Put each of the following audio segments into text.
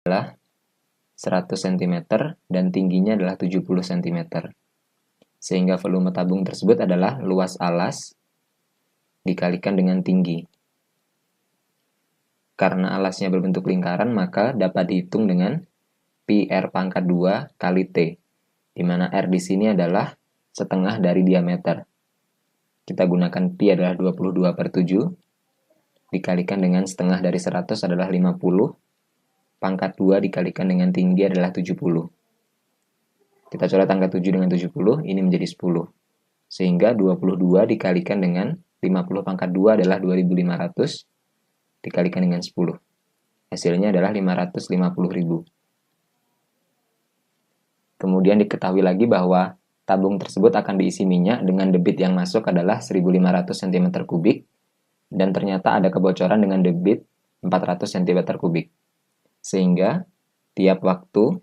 adalah 100 cm dan tingginya adalah 70 cm. Sehingga volume tabung tersebut adalah luas alas dikalikan dengan tinggi. Karena alasnya berbentuk lingkaran, maka dapat dihitung dengan pi R pangkat 2 kali T, di mana R di sini adalah setengah dari diameter. Kita gunakan pi adalah 22/7, dikalikan dengan setengah dari 100 adalah 50, pangkat 2 dikalikan dengan tinggi adalah 70. Kita coret angka 7 dengan 70, ini menjadi 10. Sehingga 22 dikalikan dengan 50 pangkat 2 adalah 2500, dikalikan dengan 10. Hasilnya adalah 550.000. Kemudian diketahui lagi bahwa tabung tersebut akan diisi minyak dengan debit yang masuk adalah 1500 cm3, dan ternyata ada kebocoran dengan debit 400 cm3. Sehingga tiap waktu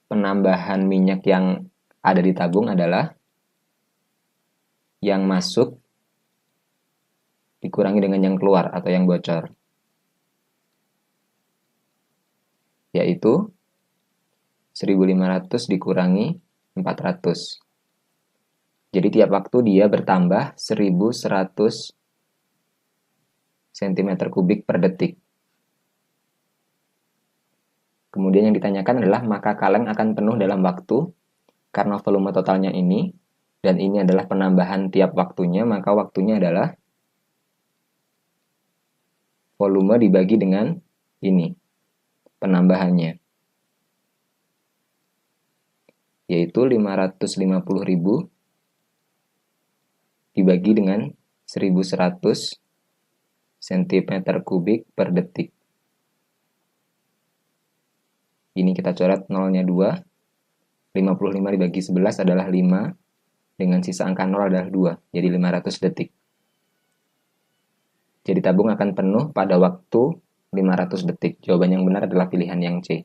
penambahan minyak yang ada di tabung adalah yang masuk dikurangi dengan yang keluar atau yang bocor, yaitu 1500 dikurangi 400. Jadi tiap waktu dia bertambah 1100 cm3 per detik. Kemudian yang ditanyakan adalah maka kaleng akan penuh dalam waktu, karena volume totalnya ini, dan ini adalah penambahan tiap waktunya, maka waktunya adalah volume dibagi dengan ini, penambahannya, yaitu 550.000 dibagi dengan 1100 cm3 per detik. Ini kita coret nolnya 2, 55 dibagi 11 adalah 5, dengan sisa angka 0 adalah 2, jadi 500 detik. Jadi tabung akan penuh pada waktu 500 detik. Jawaban yang benar adalah pilihan yang C.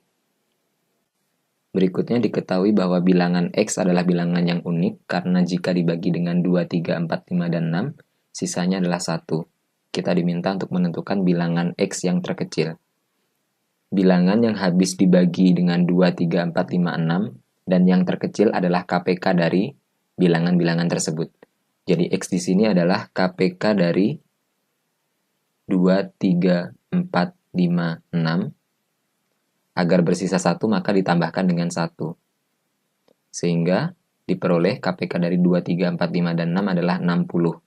Berikutnya diketahui bahwa bilangan X adalah bilangan yang unik karena jika dibagi dengan 2, 3, 4, 5, dan 6, sisanya adalah 1. Kita diminta untuk menentukan bilangan X yang terkecil. Bilangan yang habis dibagi dengan 2, 3, 4, 5, 6, dan yang terkecil adalah KPK dari bilangan-bilangan tersebut. Jadi X di sini adalah KPK dari 2, 3, 4, 5, 6. Agar bersisa 1 maka ditambahkan dengan 1. Sehingga diperoleh KPK dari 2, 3, 4, 5, dan 6 adalah 60.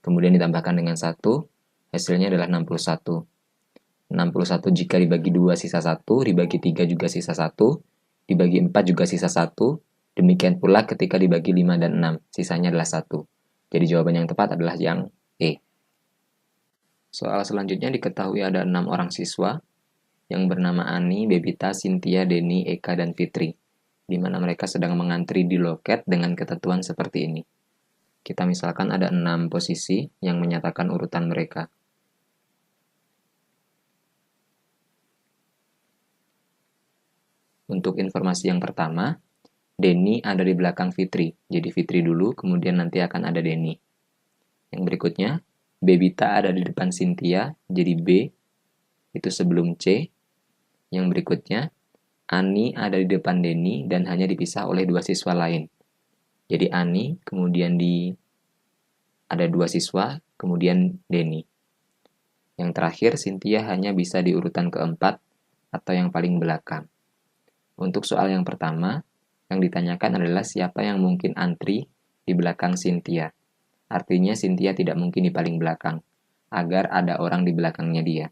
Kemudian ditambahkan dengan 1, hasilnya adalah 61. 61 jika dibagi 2 sisa 1, dibagi 3 juga sisa 1, dibagi 4 juga sisa 1, demikian pula ketika dibagi 5 dan 6, sisanya adalah 1. Jadi jawaban yang tepat adalah yang E. Soal selanjutnya diketahui ada 6 orang siswa yang bernama Ani, Bebita, Cynthia, Denny, Eka, dan Fitri, di mana mereka sedang mengantri di loket dengan ketentuan seperti ini. Kita misalkan ada 6 posisi yang menyatakan urutan mereka. Untuk informasi yang pertama, Denny ada di belakang Fitri, jadi Fitri dulu, kemudian nanti akan ada Denny. Yang berikutnya, Bebita ada di depan Cynthia, jadi B, itu sebelum C. Yang berikutnya, Ani ada di depan Denny dan hanya dipisah oleh 2 siswa lain. Jadi Ani, kemudian ada 2 siswa, kemudian Denny. Yang terakhir, Cynthia hanya bisa di urutan keempat atau yang paling belakang. Untuk soal yang pertama, yang ditanyakan adalah siapa yang mungkin antri di belakang Cynthia. Artinya Cynthia tidak mungkin di paling belakang, agar ada orang di belakangnya dia.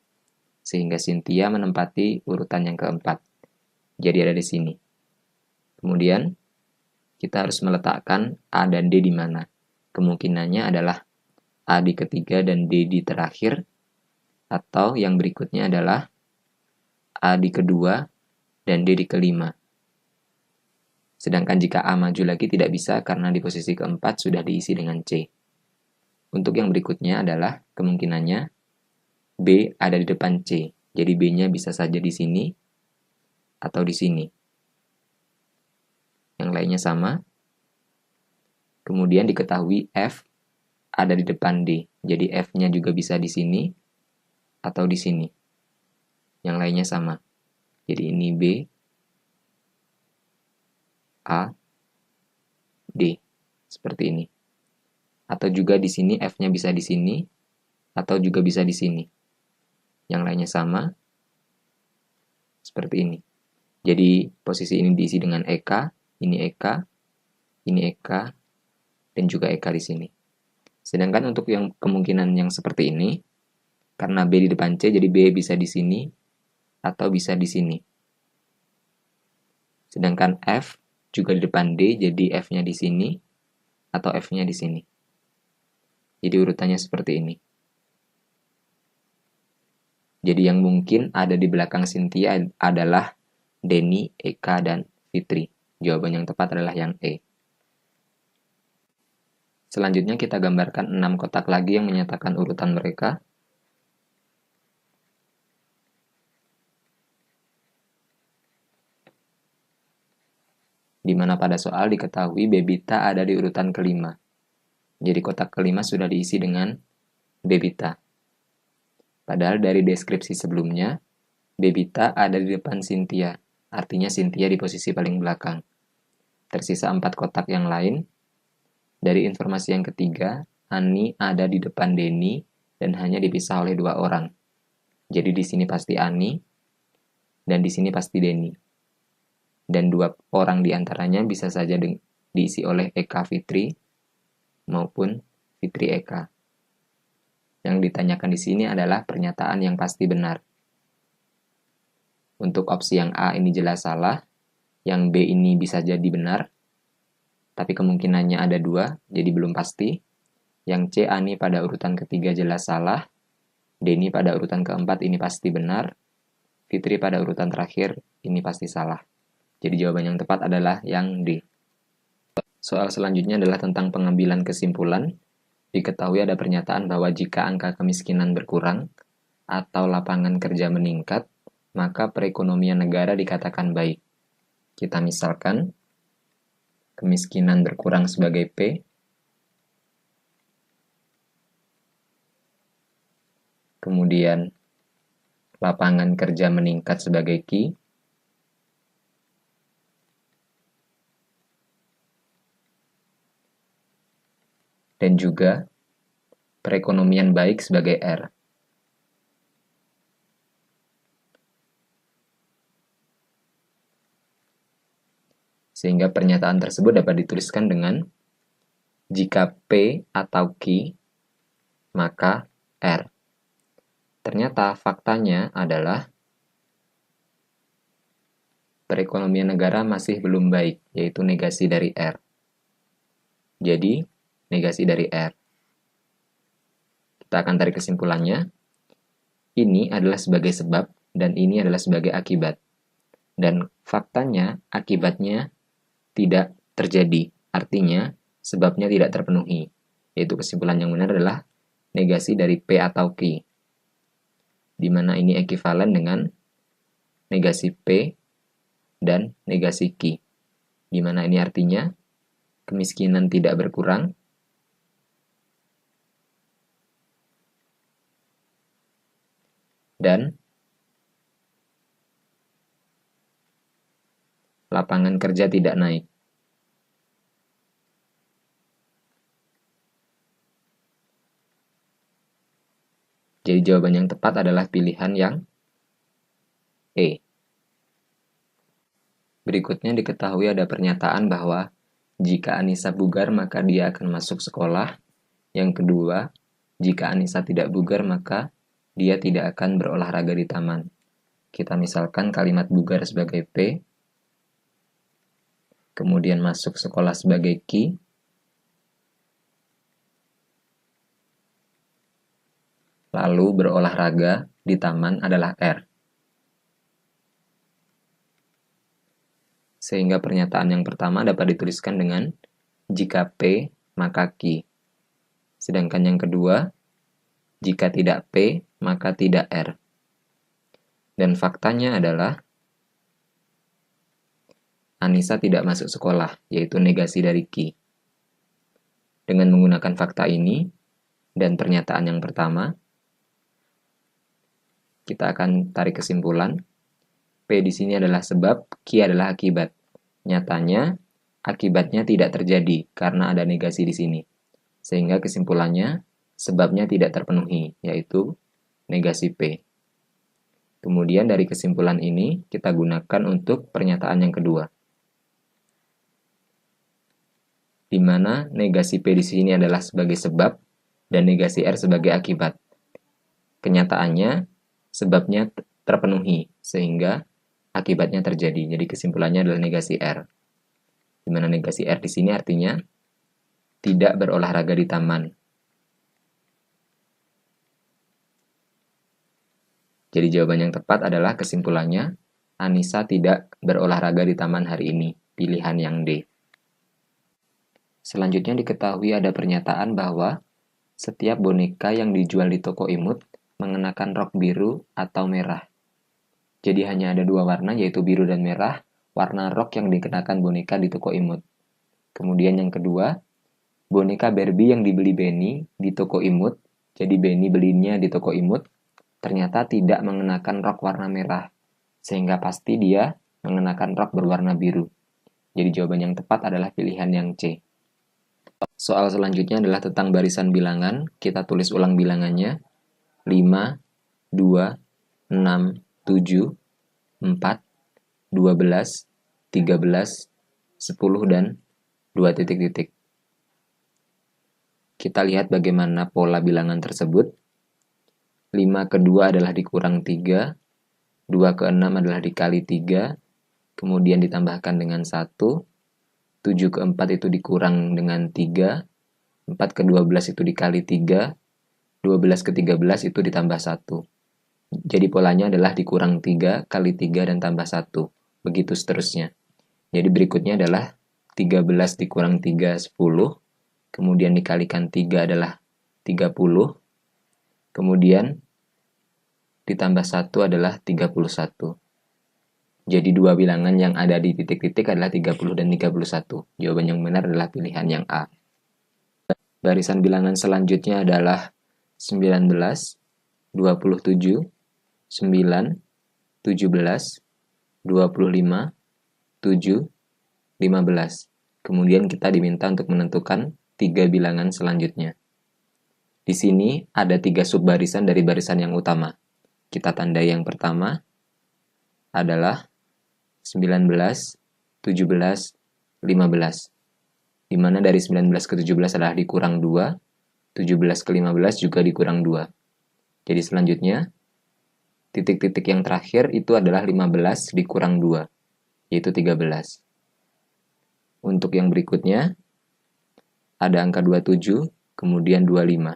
Sehingga Cynthia menempati urutan yang keempat. Jadi ada di sini. Kemudian, kita harus meletakkan A dan D di mana. Kemungkinannya adalah A di ketiga dan D di terakhir, atau yang berikutnya adalah A di kedua dan D di kelima. Sedangkan jika A maju lagi tidak bisa karena di posisi keempat sudah diisi dengan C. Untuk yang berikutnya adalah kemungkinannya B ada di depan C. Jadi B-nya bisa saja di sini atau di sini. Yang lainnya sama. Kemudian diketahui F ada di depan D. Jadi F-nya juga bisa di sini atau di sini. yang lainnya sama. Jadi ini B, A, D, seperti ini. Atau juga di sini F-nya bisa di sini, atau juga bisa di sini. Yang lainnya sama, seperti ini. Jadi posisi ini diisi dengan EK, ini EK, ini EK, dan juga EK di sini. Sedangkan untuk yang kemungkinan yang seperti ini, karena B di depan C, jadi B bisa di sini, atau bisa di sini. Sedangkan F juga di depan D, jadi F-nya di sini, atau F-nya di sini. Jadi urutannya seperti ini. Jadi yang mungkin ada di belakang Cynthia adalah Denny, Eka, dan Fitri. Jawaban yang tepat adalah yang E. Selanjutnya kita gambarkan 6 kotak lagi yang menyatakan urutan mereka. Di mana pada soal diketahui Bebita ada di urutan kelima. Jadi kotak kelima sudah diisi dengan Bebita. Padahal dari deskripsi sebelumnya, Bebita ada di depan Cynthia, artinya Cynthia di posisi paling belakang. Tersisa 4 kotak yang lain. Dari informasi yang ketiga, Ani ada di depan Denny dan hanya dipisah oleh 2 orang. Jadi di sini pasti Ani, dan di sini pasti Denny. Dan 2 orang di antaranya bisa saja diisi oleh Eka Fitri maupun Fitri Eka. Yang ditanyakan di sini adalah pernyataan yang pasti benar. Untuk opsi yang A ini jelas salah, yang B ini bisa jadi benar, tapi kemungkinannya ada 2, jadi belum pasti. Yang C, Ani pada urutan ketiga jelas salah, Denny pada urutan keempat ini pasti benar, Fitri pada urutan terakhir ini pasti salah. Jadi jawaban yang tepat adalah yang D. Soal selanjutnya adalah tentang pengambilan kesimpulan. Diketahui ada pernyataan bahwa jika angka kemiskinan berkurang atau lapangan kerja meningkat, maka perekonomian negara dikatakan baik. Kita misalkan, kemiskinan berkurang sebagai P, kemudian lapangan kerja meningkat sebagai Q, dan juga perekonomian baik sebagai R. Sehingga pernyataan tersebut dapat dituliskan dengan jika P atau Q, maka R. Ternyata faktanya adalah perekonomian negara masih belum baik, yaitu negasi dari R. Jadi, negasi dari R. Kita akan tarik kesimpulannya. Ini adalah sebagai sebab, dan ini adalah sebagai akibat. Dan faktanya, akibatnya tidak terjadi. Artinya, sebabnya tidak terpenuhi. Yaitu kesimpulan yang benar adalah negasi dari P atau Q. Di mana ini ekuivalen dengan negasi P dan negasi Q. Di mana ini artinya kemiskinan tidak berkurang dan lapangan kerja tidak naik. Jadi jawaban yang tepat adalah pilihan yang E. Berikutnya diketahui ada pernyataan bahwa jika Anissa bugar maka dia akan masuk sekolah. Yang kedua, jika Anissa tidak bugar maka dia tidak akan berolahraga di taman. Kita misalkan kalimat bugar sebagai P, kemudian masuk sekolah sebagai Q, lalu berolahraga di taman adalah R. Sehingga pernyataan yang pertama dapat dituliskan dengan jika P, maka Q. Sedangkan yang kedua, jika tidak P, maka tidak R. Dan faktanya adalah Anissa tidak masuk sekolah, yaitu negasi dari Q. Dengan menggunakan fakta ini dan pernyataan yang pertama, kita akan tarik kesimpulan. P di sini adalah sebab, Q adalah akibat. Nyatanya, akibatnya tidak terjadi karena ada negasi di sini. Sehingga kesimpulannya, sebabnya tidak terpenuhi, yaitu negasi P. Kemudian dari kesimpulan ini, kita gunakan untuk pernyataan yang kedua. Di mana negasi P di sini adalah sebagai sebab, dan negasi R sebagai akibat. Kenyataannya, sebabnya terpenuhi, sehingga akibatnya terjadi. Jadi kesimpulannya adalah negasi R. Di mana negasi R di sini artinya tidak berolahraga di taman. Jadi jawaban yang tepat adalah kesimpulannya, Anissa tidak berolahraga di taman hari ini. Pilihan yang D. Selanjutnya diketahui ada pernyataan bahwa setiap boneka yang dijual di toko imut mengenakan rok biru atau merah. Jadi hanya ada dua warna, yaitu biru dan merah, warna rok yang dikenakan boneka di toko imut. Kemudian yang kedua, boneka Barbie yang dibeli Benny di toko imut, jadi Benny belinya di toko imut, ternyata tidak mengenakan rok warna merah, sehingga pasti dia mengenakan rok berwarna biru. Jadi jawaban yang tepat adalah pilihan yang C. Soal selanjutnya adalah tentang barisan bilangan. Kita tulis ulang bilangannya. 5, 2, 6, 7, 4, 12, 13, 10, dan 2 titik-titik. Kita lihat bagaimana pola bilangan tersebut. 5 ke 2 adalah dikurang 3, 2 ke 6 adalah dikali 3, kemudian ditambahkan dengan 1, 7 ke 4 itu dikurang dengan 3, 4 ke 12 itu dikali 3, 12 ke 13 itu ditambah 1. Jadi polanya adalah dikurang 3 kali 3 dan tambah 1. Begitu seterusnya. Jadi berikutnya adalah 13 dikurang 3, 10. Kemudian dikalikan 3 adalah 30. Kemudian ditambah 1 adalah 31. Jadi dua bilangan yang ada di titik-titik adalah 30 dan 31. Jawaban yang benar adalah pilihan yang A. Barisan bilangan selanjutnya adalah 19, 27, 9, 17, 25, 7, 15. Kemudian kita diminta untuk menentukan 3 bilangan selanjutnya. Di sini ada 3 subbarisan dari barisan yang utama. Kita tandai yang pertama adalah 19, 17, 15. Di mana dari 19 ke 17 adalah dikurang 2, 17 ke 15 juga dikurang 2. Jadi selanjutnya, titik-titik yang terakhir itu adalah 15 dikurang 2, yaitu 13. Untuk yang berikutnya, ada angka 27, kemudian 25.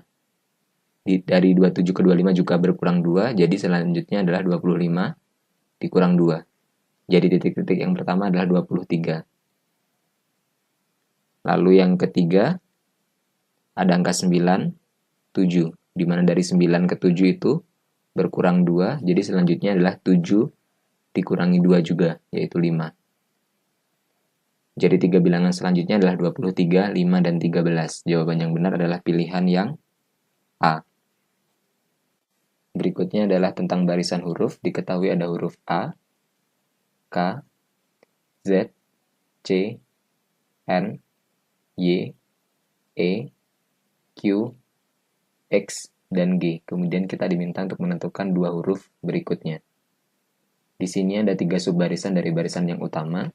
Dari 27 ke 25 juga berkurang 2, jadi selanjutnya adalah 25 dikurang 2. Jadi titik-titik yang pertama adalah 23. Lalu yang ketiga, ada angka 9, 7. Di mana dari 9 ke 7 itu berkurang 2, jadi selanjutnya adalah 7 dikurangi 2 juga, yaitu 5. Jadi 3 bilangan selanjutnya adalah 23, 5, dan 13. Jawaban yang benar adalah pilihan yang A. Berikutnya adalah tentang barisan huruf. Diketahui ada huruf A, K, Z, C, N, Y, E, Q, X, dan G. Kemudian kita diminta untuk menentukan 2 huruf berikutnya. Di sini ada 3 subbarisan dari barisan yang utama.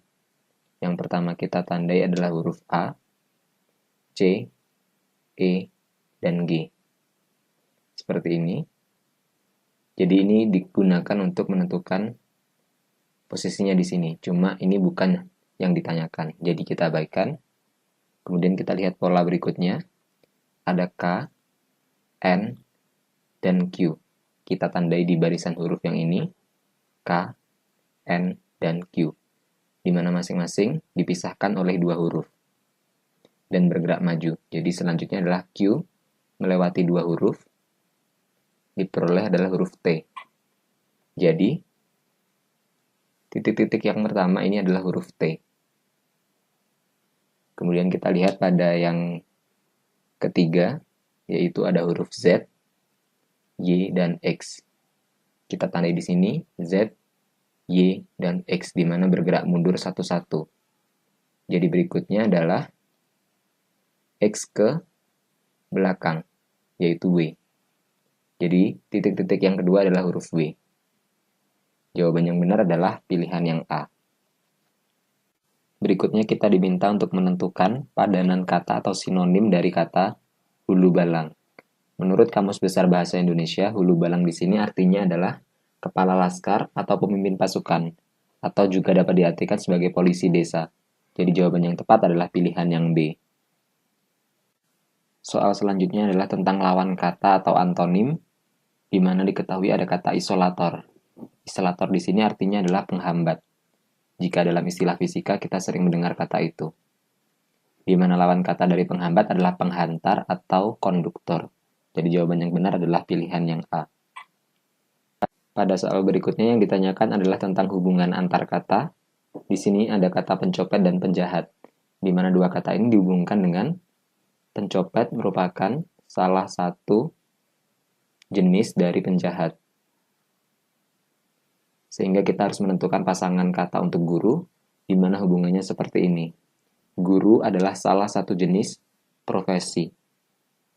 Yang pertama kita tandai adalah huruf A, C, E, dan G. Seperti ini. Jadi ini digunakan untuk menentukan posisinya di sini. Cuma ini bukan yang ditanyakan. Jadi kita abaikan. Kemudian kita lihat pola berikutnya. Ada K, N, dan Q. Kita tandai di barisan huruf yang ini, K, N, dan Q. Di mana masing-masing dipisahkan oleh 2 huruf. Dan bergerak maju. Jadi selanjutnya adalah Q, melewati 2 huruf. Diperoleh adalah huruf T. Jadi, titik-titik yang pertama ini adalah huruf T. Kemudian kita lihat pada yang ketiga, yaitu ada huruf Z, Y, dan X. Kita tandai di sini Z, Y, dan X, di mana bergerak mundur satu-satu. Jadi berikutnya adalah X ke belakang, yaitu W. Jadi titik-titik yang kedua adalah huruf W. Jawaban yang benar adalah pilihan yang A. Berikutnya kita diminta untuk menentukan padanan kata atau sinonim dari kata hulu balang. Menurut Kamus Besar Bahasa Indonesia, hulu balang di sini artinya adalah kepala laskar atau pemimpin pasukan, atau juga dapat diartikan sebagai polisi desa. Jadi jawaban yang tepat adalah pilihan yang B. Soal selanjutnya adalah tentang lawan kata atau antonim, di mana diketahui ada kata isolator. Isolator di sini artinya adalah penghambat. Jika dalam istilah fisika kita sering mendengar kata itu. Di mana lawan kata dari penghambat adalah penghantar atau konduktor. Jadi jawaban yang benar adalah pilihan yang A. Pada soal berikutnya yang ditanyakan adalah tentang hubungan antar kata. Di sini ada kata pencopet dan penjahat, di mana dua kata ini dihubungkan dengan pencopet merupakan salah satu jenis dari penjahat. Sehingga kita harus menentukan pasangan kata untuk guru, di mana hubungannya seperti ini. Guru adalah salah satu jenis profesi.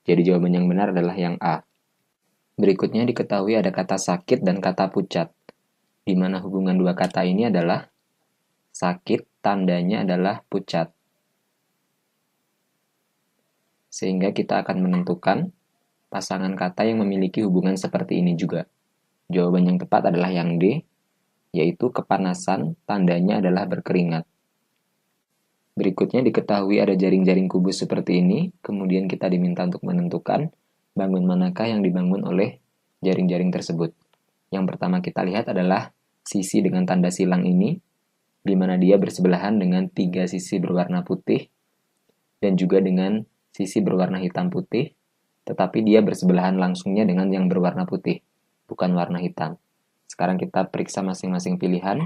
Jadi jawaban yang benar adalah yang A. Berikutnya diketahui ada kata sakit dan kata pucat, di mana hubungan dua kata ini adalah sakit, tandanya adalah pucat. Sehingga kita akan menentukan pasangan kata yang memiliki hubungan seperti ini juga. Jawaban yang tepat adalah yang D, yaitu kepanasan, tandanya adalah berkeringat. Berikutnya diketahui ada jaring-jaring kubus seperti ini, kemudian kita diminta untuk menentukan bangun manakah yang dibangun oleh jaring-jaring tersebut. Yang pertama kita lihat adalah sisi dengan tanda silang ini, di mana dia bersebelahan dengan 3 sisi berwarna putih, dan juga dengan sisi berwarna hitam putih, tetapi dia bersebelahan langsungnya dengan yang berwarna putih, bukan warna hitam. Sekarang kita periksa masing-masing pilihan.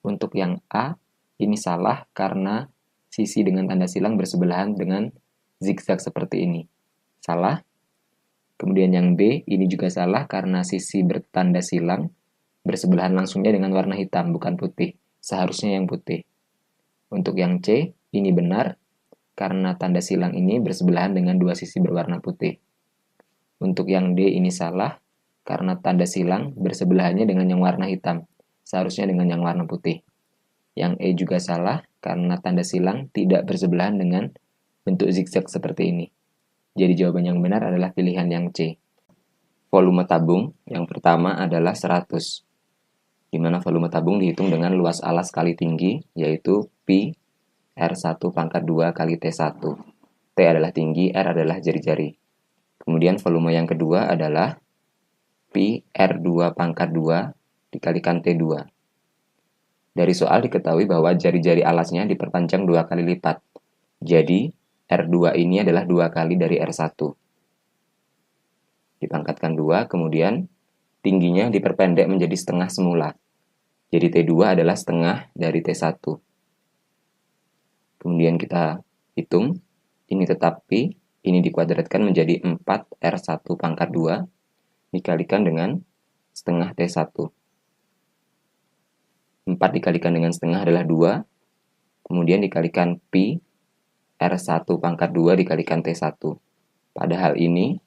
Untuk yang A, ini salah karena sisi dengan tanda silang bersebelahan dengan zigzag seperti ini. Salah. Kemudian yang B, ini juga salah karena sisi bertanda silang bersebelahan langsungnya dengan warna hitam, bukan putih. Seharusnya yang putih. Untuk yang C, ini benar karena tanda silang ini bersebelahan dengan dua sisi berwarna putih. Untuk yang D, ini salah karena tanda silang bersebelahannya dengan yang warna hitam, seharusnya dengan yang warna putih. Yang E juga salah karena tanda silang tidak bersebelahan dengan bentuk zigzag seperti ini. Jadi jawaban yang benar adalah pilihan yang C. Volume tabung yang pertama adalah 100, di mana volume tabung dihitung dengan luas alas kali tinggi, yaitu Pi R1 pangkat 2 kali T1. T adalah tinggi, R adalah jari-jari. Kemudian volume yang kedua adalah Pi R2 pangkat 2 dikalikan T2. Dari soal diketahui bahwa jari-jari alasnya diperpanjang 2 kali lipat. Jadi, R2 ini adalah 2 kali dari R1. Dipangkatkan 2, kemudian tingginya diperpendek menjadi setengah semula. Jadi T2 adalah setengah dari T1. Kemudian kita hitung, ini tetap Pi, ini dikuadratkan menjadi 4R1 pangkat 2 dikalikan dengan setengah T1. 4 dikalikan dengan setengah adalah 2, kemudian dikalikan Pi R1 pangkat 2 dikalikan T1. Pada hal ini,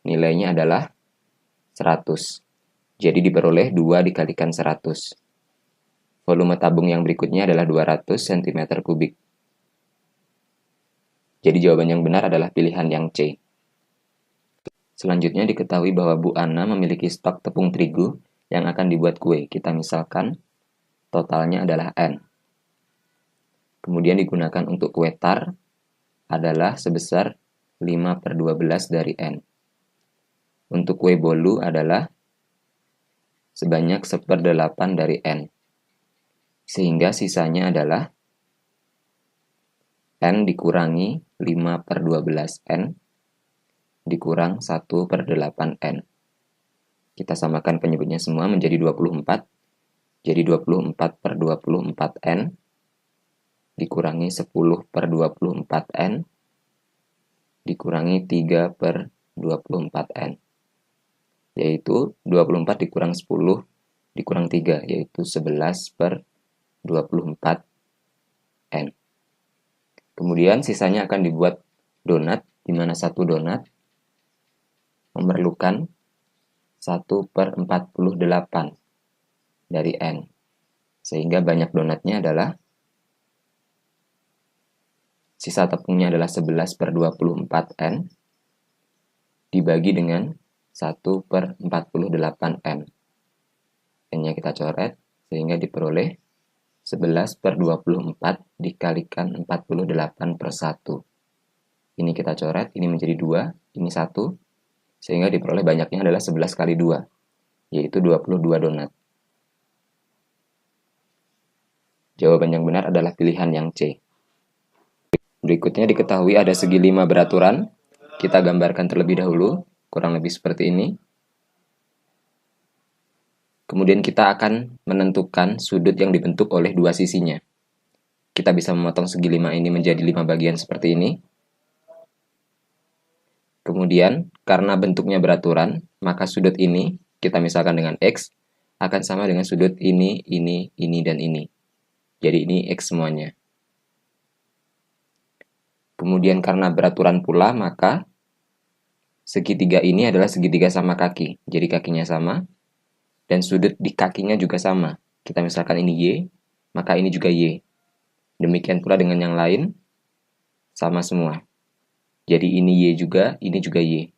nilainya adalah 100. Jadi diperoleh 2 dikalikan 100. Volume tabung yang berikutnya adalah 200 cm3. Jadi jawaban yang benar adalah pilihan yang C. Selanjutnya diketahui bahwa Bu Ana memiliki stok tepung terigu yang akan dibuat kue. Kita misalkan totalnya adalah N. Kemudian digunakan untuk kue tar adalah sebesar 5/12 dari N. Untuk kue bolu adalah sebanyak 1/8 dari N. Sehingga sisanya adalah N dikurangi 5/12 N dikurang 1/8 N. Kita samakan penyebutnya semua menjadi 24. Jadi 24/24 N dikurangi 10/24 N dikurangi 3/24 N. yaitu 24 dikurang 10 dikurang 3, yaitu 11/24 N. Kemudian sisanya akan dibuat donat, di mana satu donat memerlukan 1/48 dari N. Sehingga banyak donatnya adalah, sisa tepungnya adalah 11/24 N dibagi dengan 1/48 N. N-nya kita coret, sehingga diperoleh 11/24 dikalikan 48/1. Ini kita coret, ini menjadi 2, ini 1, sehingga diperoleh banyaknya adalah 11 kali 2, yaitu 22 donat. Jawaban yang benar adalah pilihan yang C. Berikutnya diketahui ada segi 5 beraturan. Kita gambarkan terlebih dahulu, kurang lebih seperti ini. Kemudian kita akan menentukan sudut yang dibentuk oleh dua sisinya. Kita bisa memotong segi 5 ini menjadi 5 bagian seperti ini. Kemudian, karena bentuknya beraturan, maka sudut ini, kita misalkan dengan X, akan sama dengan sudut ini, dan ini. Jadi ini X semuanya. Kemudian karena beraturan pula, maka segitiga ini adalah segitiga sama kaki. Jadi kakinya sama, dan sudut di kakinya juga sama. Kita misalkan ini Y, maka ini juga Y. Demikian pula dengan yang lain, sama semua. Jadi ini Y juga, ini juga Y.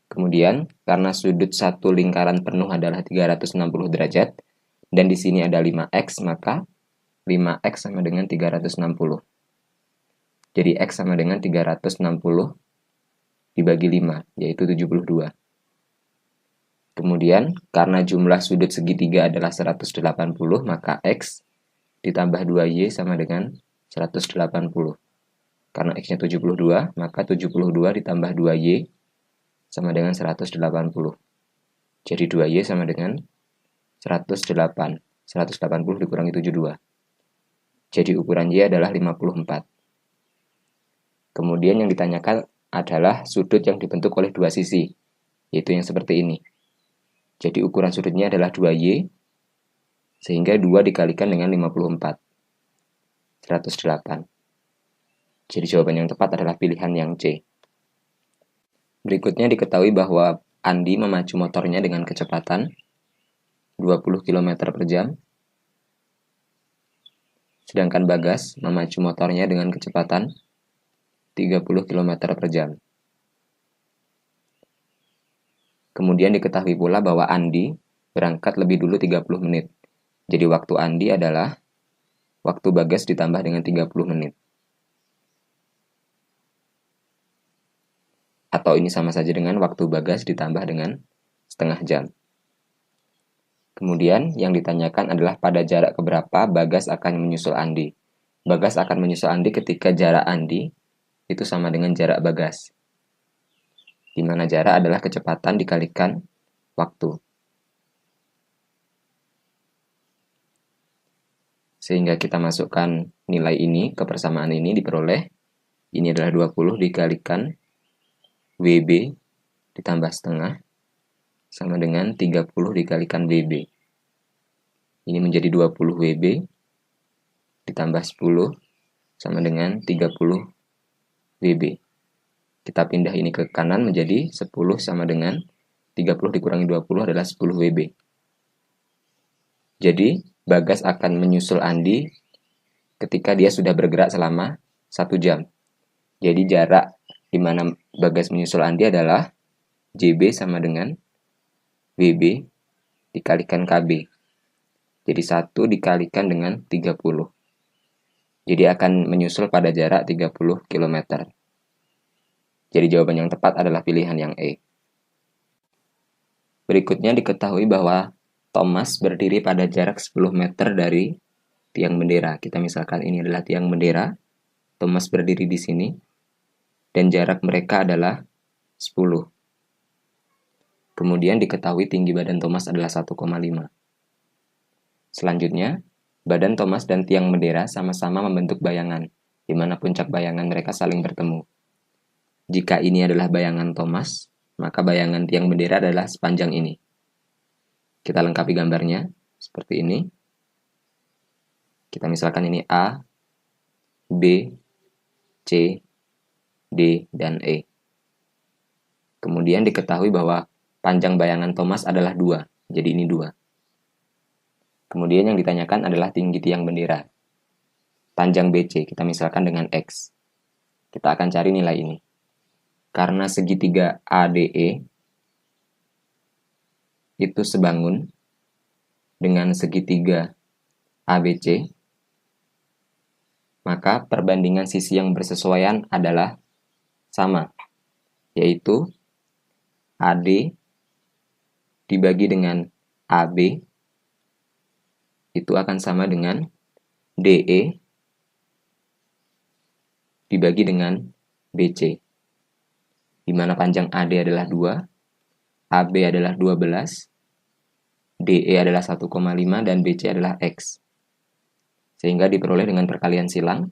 Kemudian, karena sudut satu lingkaran penuh adalah 360 derajat, dan di sini ada 5X, maka 5X sama dengan 360. Jadi X sama dengan 360 dibagi 5, yaitu 72. Kemudian, karena jumlah sudut segitiga adalah 180, maka X ditambah 2Y sama dengan 180. Karena X-nya 72, maka 72 ditambah 2Y sama dengan 180. Jadi 2Y sama dengan 108. 180 dikurangi 72. Jadi ukuran Y adalah 54. Kemudian yang ditanyakan adalah sudut yang dibentuk oleh dua sisi, yaitu yang seperti ini. Jadi ukuran sudutnya adalah 2Y, sehingga 2 dikalikan dengan 54. 108. Jadi jawaban yang tepat adalah pilihan yang C. Berikutnya diketahui bahwa Andi memacu motornya dengan kecepatan 20 km per jam, sedangkan Bagas memacu motornya dengan kecepatan 30 km per jam. Kemudian diketahui pula bahwa Andi berangkat lebih dulu 30 menit. Jadi waktu Andi adalah waktu Bagas ditambah dengan 30 menit. Atau ini sama saja dengan waktu Bagas ditambah dengan setengah jam. Kemudian yang ditanyakan adalah pada jarak keberapa Bagas akan menyusul Andi. Bagas akan menyusul Andi ketika jarak Andi itu sama dengan jarak Bagas, di mana jarak adalah kecepatan dikalikan waktu. Sehingga kita masukkan nilai ini ke persamaan ini, diperoleh ini adalah 20 dikalikan WB ditambah setengah sama dengan 30 dikalikan WB. Ini menjadi 20 WB ditambah 10 sama dengan 30 WB. Kita pindah ini ke kanan menjadi 10 sama dengan 30 dikurangi 20 adalah 10 WB. Jadi, Bagas akan menyusul Andi ketika dia sudah bergerak selama 1 jam. Jadi, jarak di mana Bagas menyusul Andi adalah JB sama dengan WB dikalikan KB. Jadi, 1 dikalikan dengan 30. Jadi, akan menyusul pada jarak 30 km. Jadi jawaban yang tepat adalah pilihan yang E. Berikutnya diketahui bahwa Thomas berdiri pada jarak 10 meter dari tiang bendera. Kita misalkan ini adalah tiang bendera. Thomas berdiri di sini. Dan jarak mereka adalah 10. Kemudian diketahui tinggi badan Thomas adalah 1,5. Selanjutnya, badan Thomas dan tiang bendera sama-sama membentuk bayangan, di mana puncak bayangan mereka saling bertemu. Jika ini adalah bayangan Thomas, maka bayangan tiang bendera adalah sepanjang ini. Kita lengkapi gambarnya seperti ini. Kita misalkan ini A, B, C, D, dan E. Kemudian diketahui bahwa panjang bayangan Thomas adalah 2, jadi ini 2. Kemudian yang ditanyakan adalah tinggi tiang bendera. Panjang BC, kita misalkan dengan X. Kita akan cari nilai ini. Karena segitiga ADE itu sebangun dengan segitiga ABC, maka perbandingan sisi yang bersesuaian adalah sama, yaitu AD dibagi dengan AB itu akan sama dengan DE dibagi dengan BC, di mana panjang AD adalah 2, AB adalah 12, DE adalah 1,5, dan BC adalah X. Sehingga diperoleh dengan perkalian silang,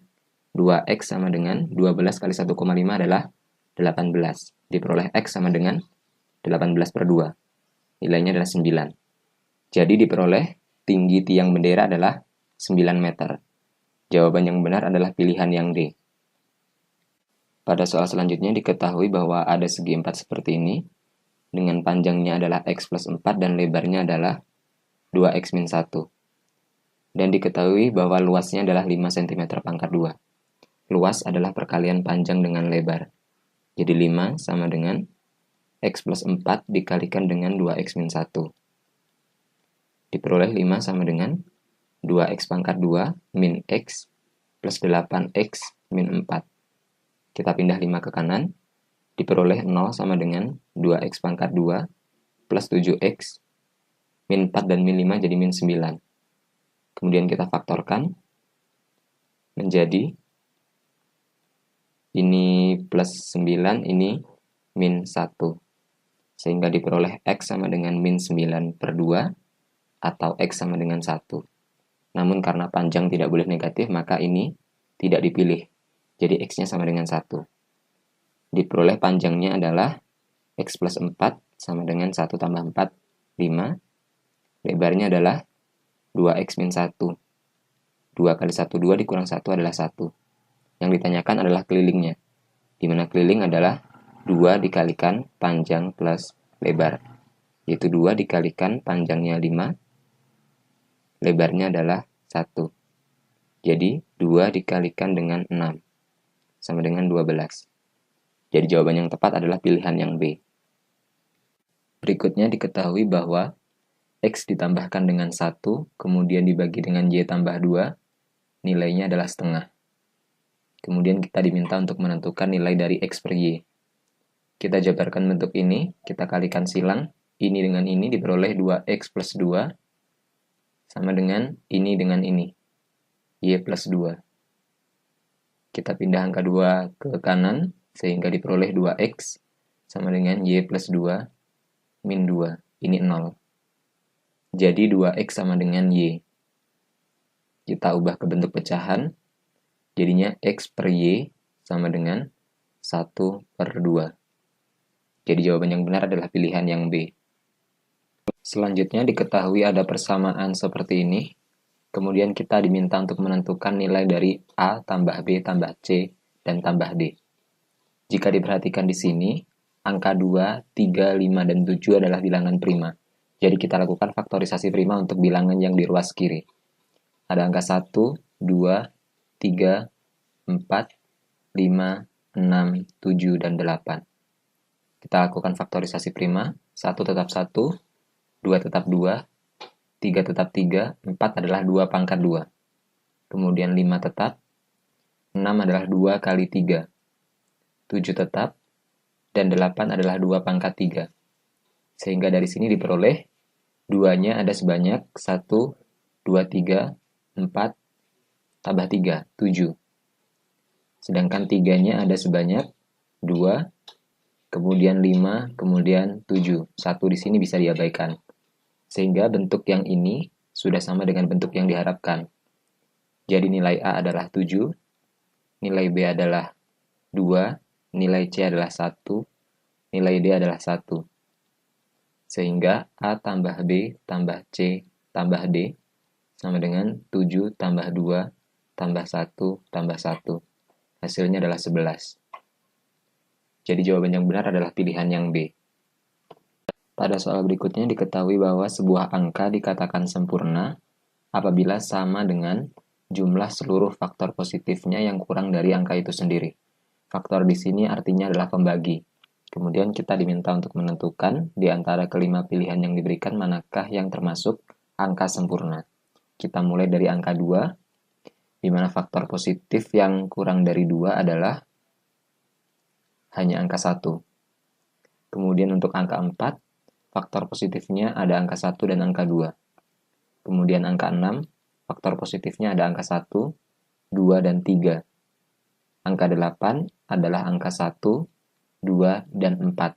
2X sama dengan 12 kali 1,5 adalah 18. Diperoleh X sama dengan 18/2. Nilainya adalah 9. Jadi diperoleh tinggi tiang bendera adalah 9 meter. Jawaban yang benar adalah pilihan yang D. Pada soal selanjutnya diketahui bahwa ada segi 4 seperti ini, dengan panjangnya adalah X plus 4 dan lebarnya adalah 2X min 1. Dan diketahui bahwa luasnya adalah 5 cm pangkat 2. Luas adalah perkalian panjang dengan lebar. Jadi 5 sama dengan X plus 4 dikalikan dengan 2X min 1. Diperoleh 5 sama dengan 2X pangkat 2 min X plus 8X min 4. Kita pindah 5 ke kanan. Diperoleh 0 sama dengan 2X pangkat 2 plus 7X min 4 dan min 5 jadi min 9. Kemudian kita faktorkan menjadi ini plus 9, ini min 1. Sehingga diperoleh X sama dengan min 9/2 atau X sama dengan 1. Namun karena panjang tidak boleh negatif, maka ini tidak dipilih. Jadi X-nya sama dengan 1. Diperoleh panjangnya adalah X plus 4 sama dengan 1 tambah 4, 5. Lebarnya adalah 2X min 1. 2 kali 1, 2 dikurang 1 adalah 1. Yang ditanyakan adalah kelilingnya, di mana keliling adalah 2 dikalikan panjang plus lebar, yaitu 2 dikalikan panjangnya 5, lebarnya adalah 1. Jadi 2 dikalikan dengan 6, sama dengan 12. Jadi jawaban yang tepat adalah pilihan yang B. Berikutnya diketahui bahwa X ditambahkan dengan 1, kemudian dibagi dengan Y tambah 2, nilainya adalah setengah. Kemudian kita diminta untuk menentukan nilai dari X per Y. Kita jabarkan bentuk ini, kita kalikan silang, ini dengan ini diperoleh 2X plus 2, sama dengan ini dengan ini, Y plus 2. Kita pindah angka 2 ke kanan, sehingga diperoleh 2X, sama dengan Y plus 2, min 2, ini 0. Jadi 2X sama dengan Y. Kita ubah ke bentuk pecahan, jadinya X per Y sama dengan 1/2. Jadi jawaban yang benar adalah pilihan yang B. Selanjutnya diketahui ada persamaan seperti ini. Kemudian kita diminta untuk menentukan nilai dari A tambah B tambah C dan tambah D. Jika diperhatikan di sini, angka 2, 3, 5, dan 7 adalah bilangan prima. Jadi kita lakukan faktorisasi prima untuk bilangan yang di ruas kiri. Ada angka 1, 2, 3, 4, 5, 6, 7, dan 8. Kita lakukan faktorisasi prima, 1 tetap 1, 2 tetap 2, 3 tetap 3, 4 adalah 2 pangkat 2. Kemudian 5 tetap, 6 adalah 2 kali 3, 7 tetap, dan 8 adalah 2 pangkat 3. Sehingga dari sini diperoleh 2-nya ada sebanyak 1, 2, 3, 4, tambah 3, 7. Sedangkan 3-nya ada sebanyak 2, kemudian 5, kemudian 7. 1 di sini bisa diabaikan. Sehingga bentuk yang ini sudah sama dengan bentuk yang diharapkan. Jadi nilai A adalah 7, nilai B adalah 2, nilai C adalah 1, nilai D adalah 1. Sehingga A tambah B tambah C tambah D sama dengan 7 tambah 2 tambah 1 tambah 1. Hasilnya adalah 11. Jadi jawaban yang benar adalah pilihan yang B. Pada soal berikutnya diketahui bahwa sebuah angka dikatakan sempurna apabila sama dengan jumlah seluruh faktor positifnya yang kurang dari angka itu sendiri. Faktor di sini artinya adalah pembagi. Kemudian kita diminta untuk menentukan di antara kelima pilihan yang diberikan manakah yang termasuk angka sempurna. Kita mulai dari angka 2, di mana faktor positif yang kurang dari 2 adalah hanya angka 1. Kemudian untuk angka 4, faktor positifnya ada angka 1 dan angka 2. Kemudian angka 6, faktor positifnya ada angka 1, 2, dan 3. Angka 8 adalah angka 1, 2, dan 4.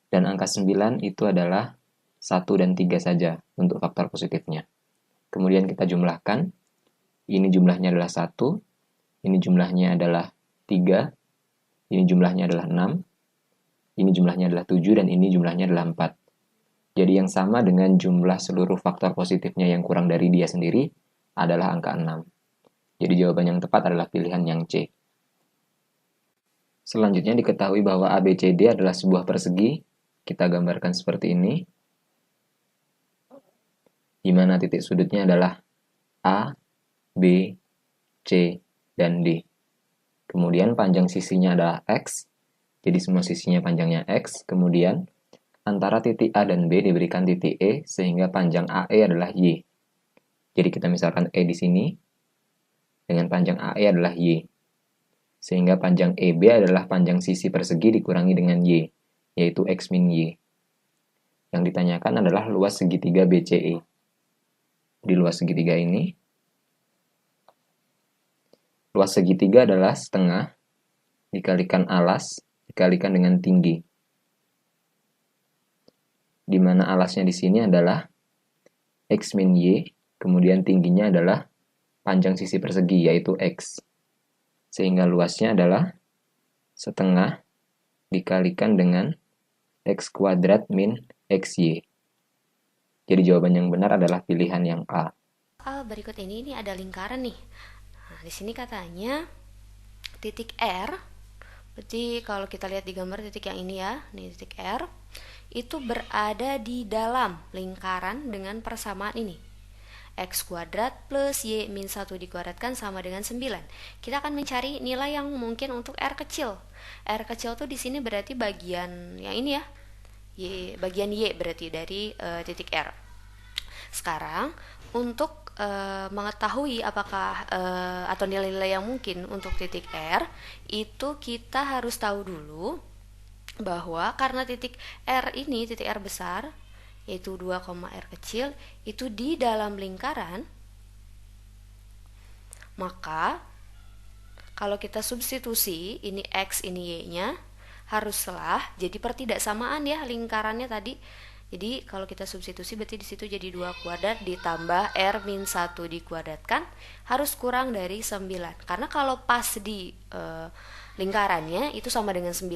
Dan angka 9 itu adalah 1 dan 3 saja untuk faktor positifnya. Kemudian kita jumlahkan. Ini jumlahnya adalah 1, ini jumlahnya adalah 3, ini jumlahnya adalah 6, ini jumlahnya adalah 7, dan ini jumlahnya adalah 4. Jadi yang sama dengan jumlah seluruh faktor positifnya yang kurang dari dia sendiri adalah angka 6. Jadi jawaban yang tepat adalah pilihan yang C. Selanjutnya diketahui bahwa ABCD adalah sebuah persegi. Kita gambarkan seperti ini. Di mana titik sudutnya adalah A, B, C, dan D. Kemudian panjang sisinya adalah X. Jadi semua sisinya panjangnya X. Kemudian antara titik A dan B diberikan titik E sehingga panjang AE adalah Y. Jadi kita misalkan E di sini dengan panjang AE adalah Y. Sehingga panjang EB adalah panjang sisi persegi dikurangi dengan Y, yaitu X min Y. Yang ditanyakan adalah luas segitiga BCE. Di luas segitiga ini, luas segitiga adalah setengah dikalikan alas dikalikan dengan tinggi. Di mana alasnya di sini adalah X min Y, kemudian tingginya adalah panjang sisi persegi, yaitu X. Sehingga luasnya adalah setengah dikalikan dengan X kuadrat min XY. Jadi jawaban yang benar adalah pilihan yang A. Berikut ini ada lingkaran nih. Nah, di sini katanya titik R, berarti kalau kita lihat di gambar titik yang ini ya, nih titik R, itu berada di dalam lingkaran dengan persamaan ini. X kuadrat plus Y min 1 dikuadratkan sama dengan 9. Kita akan mencari nilai yang mungkin untuk R kecil. R kecil tuh di sini berarti bagian yang ini ya. Bagian Y berarti dari titik R. Sekarang untuk mengetahui apakah atau nilai-nilai yang mungkin untuk titik R, itu kita harus tahu dulu bahwa karena titik R ini, titik R besar, yaitu 2, R kecil, itu di dalam lingkaran, maka kalau kita substitusi ini X, ini Y-nya, haruslah jadi pertidaksamaan ya lingkarannya tadi. Jadi kalau kita substitusi berarti di situ jadi 2 kuadrat ditambah R min 1 dikuadratkan harus kurang dari 9. Karena kalau pas di lingkarannya itu sama dengan 9.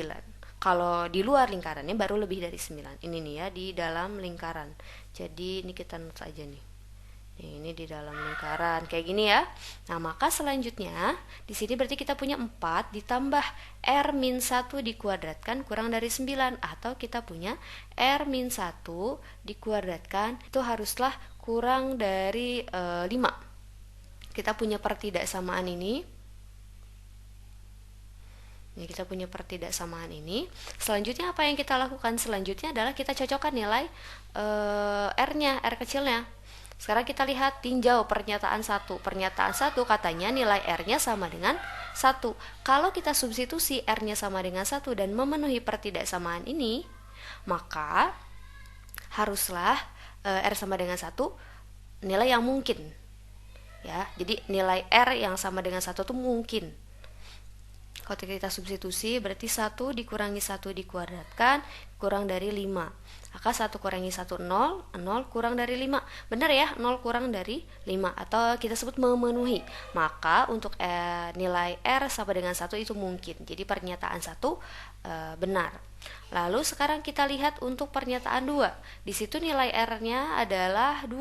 Kalau di luar lingkarannya baru lebih dari 9. Ini nih ya, di dalam lingkaran. Jadi ini kita note aja nih. Ini di dalam lingkaran kayak gini ya. Nah, maka selanjutnya di sini berarti kita punya 4 ditambah R min 1 dikuadratkan kurang dari 9, atau kita punya R min 1 dikuadratkan itu haruslah kurang dari 5. Kita punya pertidaksamaan ini. Ini kita punya pertidaksamaan ini. Selanjutnya apa yang kita lakukan? Selanjutnya adalah kita cocokkan nilai R-nya, R kecilnya. Sekarang kita lihat tinjau pernyataan 1. Pernyataan 1 katanya nilai R-nya sama dengan 1. Kalau kita substitusi R-nya sama dengan 1 dan memenuhi pertidaksamaan ini, maka haruslah R sama dengan 1 nilai yang mungkin. Ya, jadi nilai R yang sama dengan 1 itu mungkin. Kalau kita substitusi berarti 1 dikurangi 1 dikuadratkan kurang dari 5. Maka 1 kurangi 1 0, 0 kurang dari 5. Benar ya, 0 kurang dari 5 atau kita sebut memenuhi. Maka untuk nilai R sama dengan 1 itu mungkin. Jadi pernyataan 1 benar. Lalu sekarang kita lihat untuk pernyataan 2. Di situ nilai R-nya adalah 2.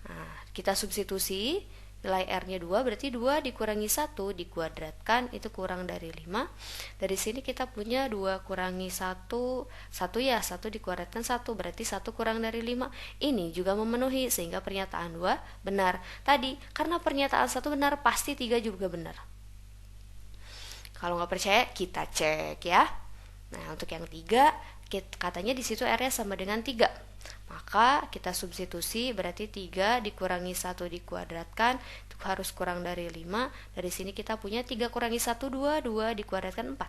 Nah, kita substitusi, nilai R-nya 2 berarti 2 dikurangi 1 dikuadratkan itu kurang dari 5. Dari sini kita punya 2 kurangi 1, 1 ya, 1 dikuadratkan 1 berarti 1 kurang dari 5. Ini juga memenuhi sehingga pernyataan 2 benar. Tadi karena pernyataan 1 benar pasti 3 juga benar. Kalau nggak percaya kita cek ya. Nah, untuk yang 3 katanya di situ R-nya sama dengan 3. Maka kita substitusi berarti 3 dikurangi 1 dikuadratkan itu harus kurang dari 5. Dari sini kita punya 3 kurangi 1 2, 2 dikuadratkan 4.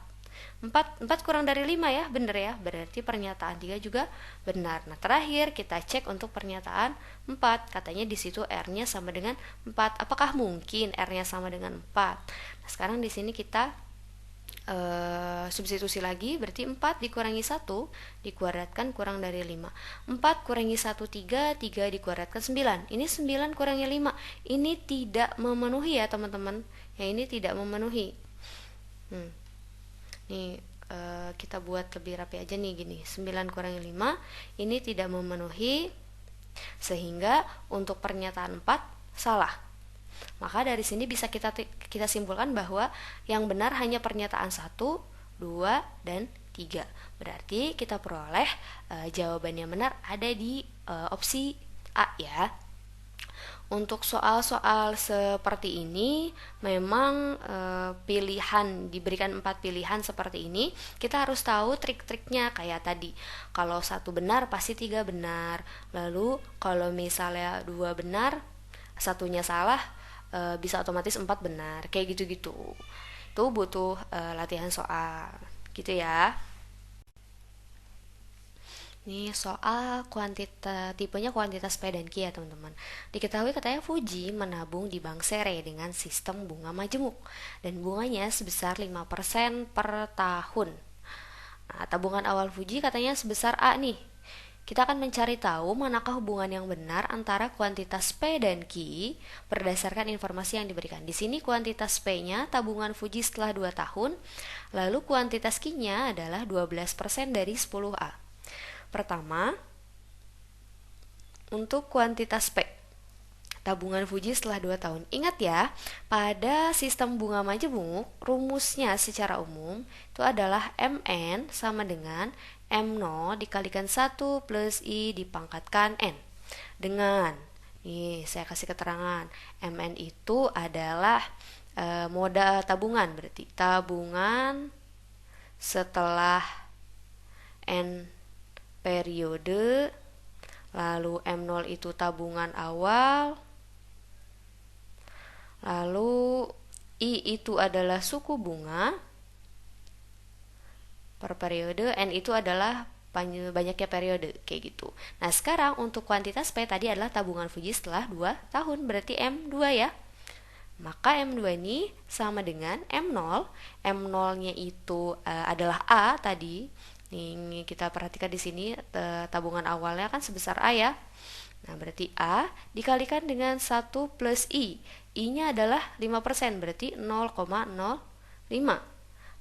4 kurang dari 5 ya, benar ya. Berarti pernyataan 3 juga benar. Nah, terakhir kita cek untuk pernyataan 4. Katanya di situ R-nya sama dengan 4. Apakah mungkin R-nya sama dengan 4? Nah, sekarang di sini kita substitusi lagi berarti 4 dikurangi 1 dikuadratkan kurang dari 5. 4 kurangi 1 3, 3 dikuadratkan 9. Ini 9 kurangi 5. Ini tidak memenuhi ya teman-teman. Ya ini tidak memenuhi. Nih kita buat lebih rapi aja nih gini. 9 kurangi 5 ini tidak memenuhi sehingga untuk pernyataan 4 salah. Maka dari sini bisa kita simpulkan bahwa yang benar hanya pernyataan 1, 2, dan 3. Berarti kita peroleh jawaban yang benar ada di opsi A ya. Untuk soal-soal seperti ini memang pilihan diberikan 4 pilihan seperti ini, kita harus tahu trik-triknya kayak tadi. Kalau 1 benar pasti 3 benar. Lalu kalau misalnya 2 benar, 1-nya salah, bisa otomatis 4 benar. Kayak gitu-gitu. Itu butuh latihan soal. Gitu ya. Ini soal tipenya kuantitas P dan Q ya teman-teman. Diketahui katanya Fuji menabung di bank Sere dengan sistem bunga majemuk dan bunganya sebesar 5% per tahun. Nah, tabungan awal Fuji katanya sebesar A nih. Kita akan mencari tahu manakah hubungan yang benar antara kuantitas P dan Q berdasarkan informasi yang diberikan. Di sini kuantitas P-nya tabungan Fuji setelah 2 tahun, lalu kuantitas Q-nya adalah 12% dari 10A. Pertama, untuk kuantitas P, tabungan Fuji setelah 2 tahun. Ingat ya, pada sistem bunga majemuk, rumusnya secara umum itu adalah MN sama dengan M0 dikalikan 1 plus I dipangkatkan N. Dengan, nih saya kasih keterangan, MN itu adalah moda tabungan, berarti tabungan setelah N periode, lalu M0 itu tabungan awal, lalu I itu adalah suku bunga per periode, N itu adalah banyaknya periode, kayak gitu. Nah sekarang untuk kuantitas P tadi adalah tabungan Fuji setelah 2 tahun, berarti M2 ya. Maka M2 ini sama dengan M0. M0 nya itu adalah A tadi. Nih kita perhatikan di sini tabungan awalnya kan sebesar A ya. Nah, berarti A dikalikan dengan 1 plus I. I-nya adalah 5%, berarti 0,05.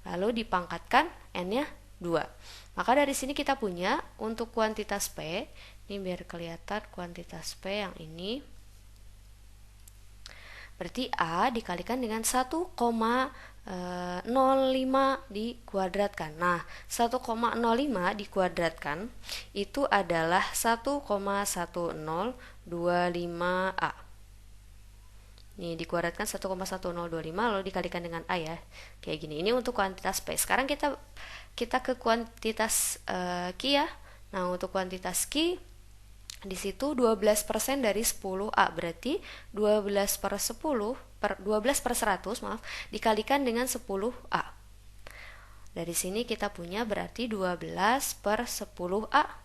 Lalu dipangkatkan N-nya 2. Maka dari sini kita punya untuk kuantitas P, ini biar kelihatan kuantitas P yang ini. Berarti A dikalikan dengan 1,05 dikuadratkan. Nah, 1,05 dikuadratkan itu adalah 1,1025A. Nih, dikuadratkan 1,1025 lalu dikalikan dengan A ya. Kayak gini. Ini untuk kuantitas P. Sekarang kita ke kuantitas Q ya. Nah, untuk kuantitas Q di situ 12% dari 10A, berarti 12 per 100 dikalikan dengan 10A. Dari sini kita punya berarti 12 per 10A.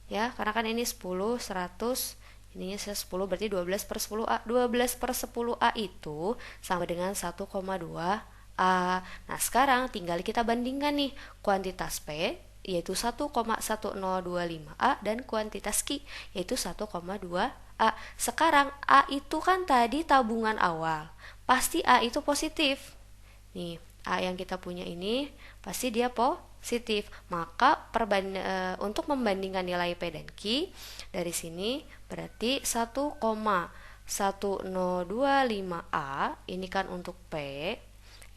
Ya, karena kan ini 10, 100, ininya 10, berarti 12 per 10A. 12 per 10A itu sama dengan 1,2A. Nah, sekarang tinggal kita bandingkan nih kuantitas P yaitu 1,1025A dan kuantitas Q yaitu 1,2A. Sekarang A itu kan tadi tabungan awal, pasti A itu positif. Nih, A yang kita punya ini pasti dia positif. Maka untuk membandingkan nilai P dan Q, dari sini berarti 1,1025A ini kan untuk P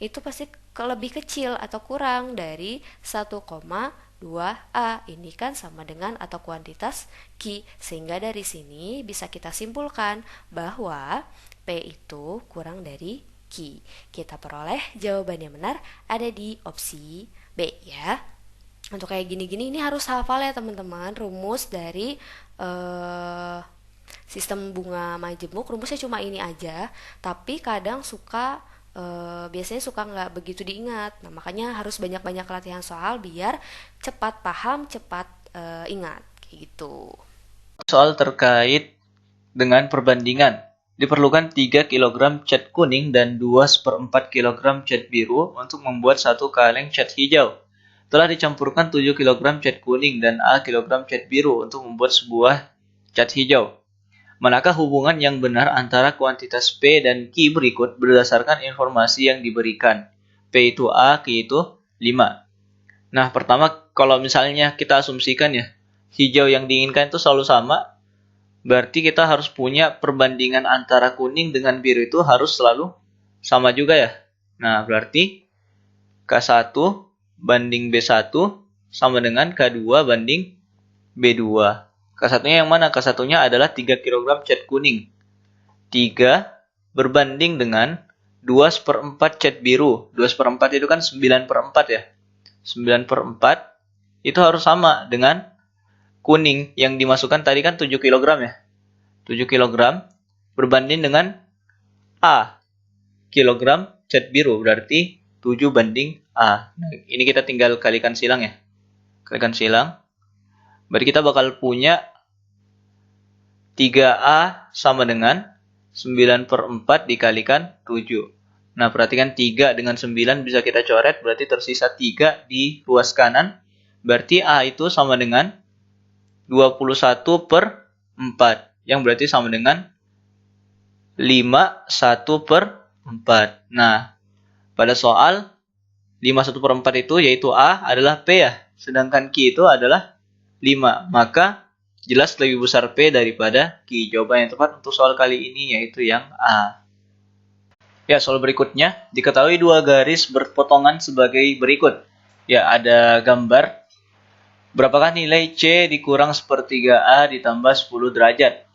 itu pasti lebih kecil atau kurang dari 1,2A. Ini kan sama dengan atau kuantitas Q. Sehingga dari sini bisa kita simpulkan bahwa P itu kurang dari Q. Kita peroleh jawaban yang benar ada di opsi B ya. Untuk kayak gini-gini ini harus hafal ya teman-teman, rumus dari sistem bunga majemuk. Rumusnya cuma ini aja, tapi kadang biasanya suka nggak begitu diingat. Nah, makanya harus banyak-banyak latihan soal biar cepat paham, cepat ingat kayak gitu. Soal terkait dengan perbandingan. Diperlukan 3 kg cat kuning dan 2/4 kg cat biru untuk membuat 1 kaleng cat hijau. Telah dicampurkan 7 kg cat kuning dan A kg cat biru untuk membuat sebuah cat hijau. Manakah hubungan yang benar antara kuantitas P dan Q berikut berdasarkan informasi yang diberikan? P itu A, Q itu 5. Nah, pertama kalau misalnya kita asumsikan ya, hijau yang diinginkan itu selalu sama, berarti kita harus punya perbandingan antara kuning dengan biru itu harus selalu sama juga ya. Nah, berarti K1 banding B1 sama dengan K2 banding B2. K1-nya yang mana? K1-nya adalah 3 kg cat kuning. 3 berbanding dengan 2/4 cat biru. 2/4 itu kan 9/4 ya. 9/4 itu harus sama dengan kuning yang dimasukkan tadi kan 7 kg ya. 7 kg berbanding dengan A kilogram cat biru, berarti 7 banding A. Nah, ini kita tinggal kalikan silang ya. Kalikan silang. Berarti kita bakal punya 3A sama dengan 9/4 dikalikan 7. Nah, perhatikan 3 dengan 9 bisa kita coret, berarti tersisa 3 di ruas kanan. Berarti A itu sama dengan 21/4, yang berarti sama dengan 51/4. Nah, pada soal 51/4 itu yaitu A adalah P ya, sedangkan Q itu adalah 5. Maka jelas lebih besar P daripada Q. Jawaban yang tepat untuk soal kali ini yaitu yang A. Ya, soal berikutnya. Diketahui dua garis berpotongan sebagai berikut. Ya, ada gambar. Berapakah nilai C dikurang sepertiga A ditambah 10 derajat?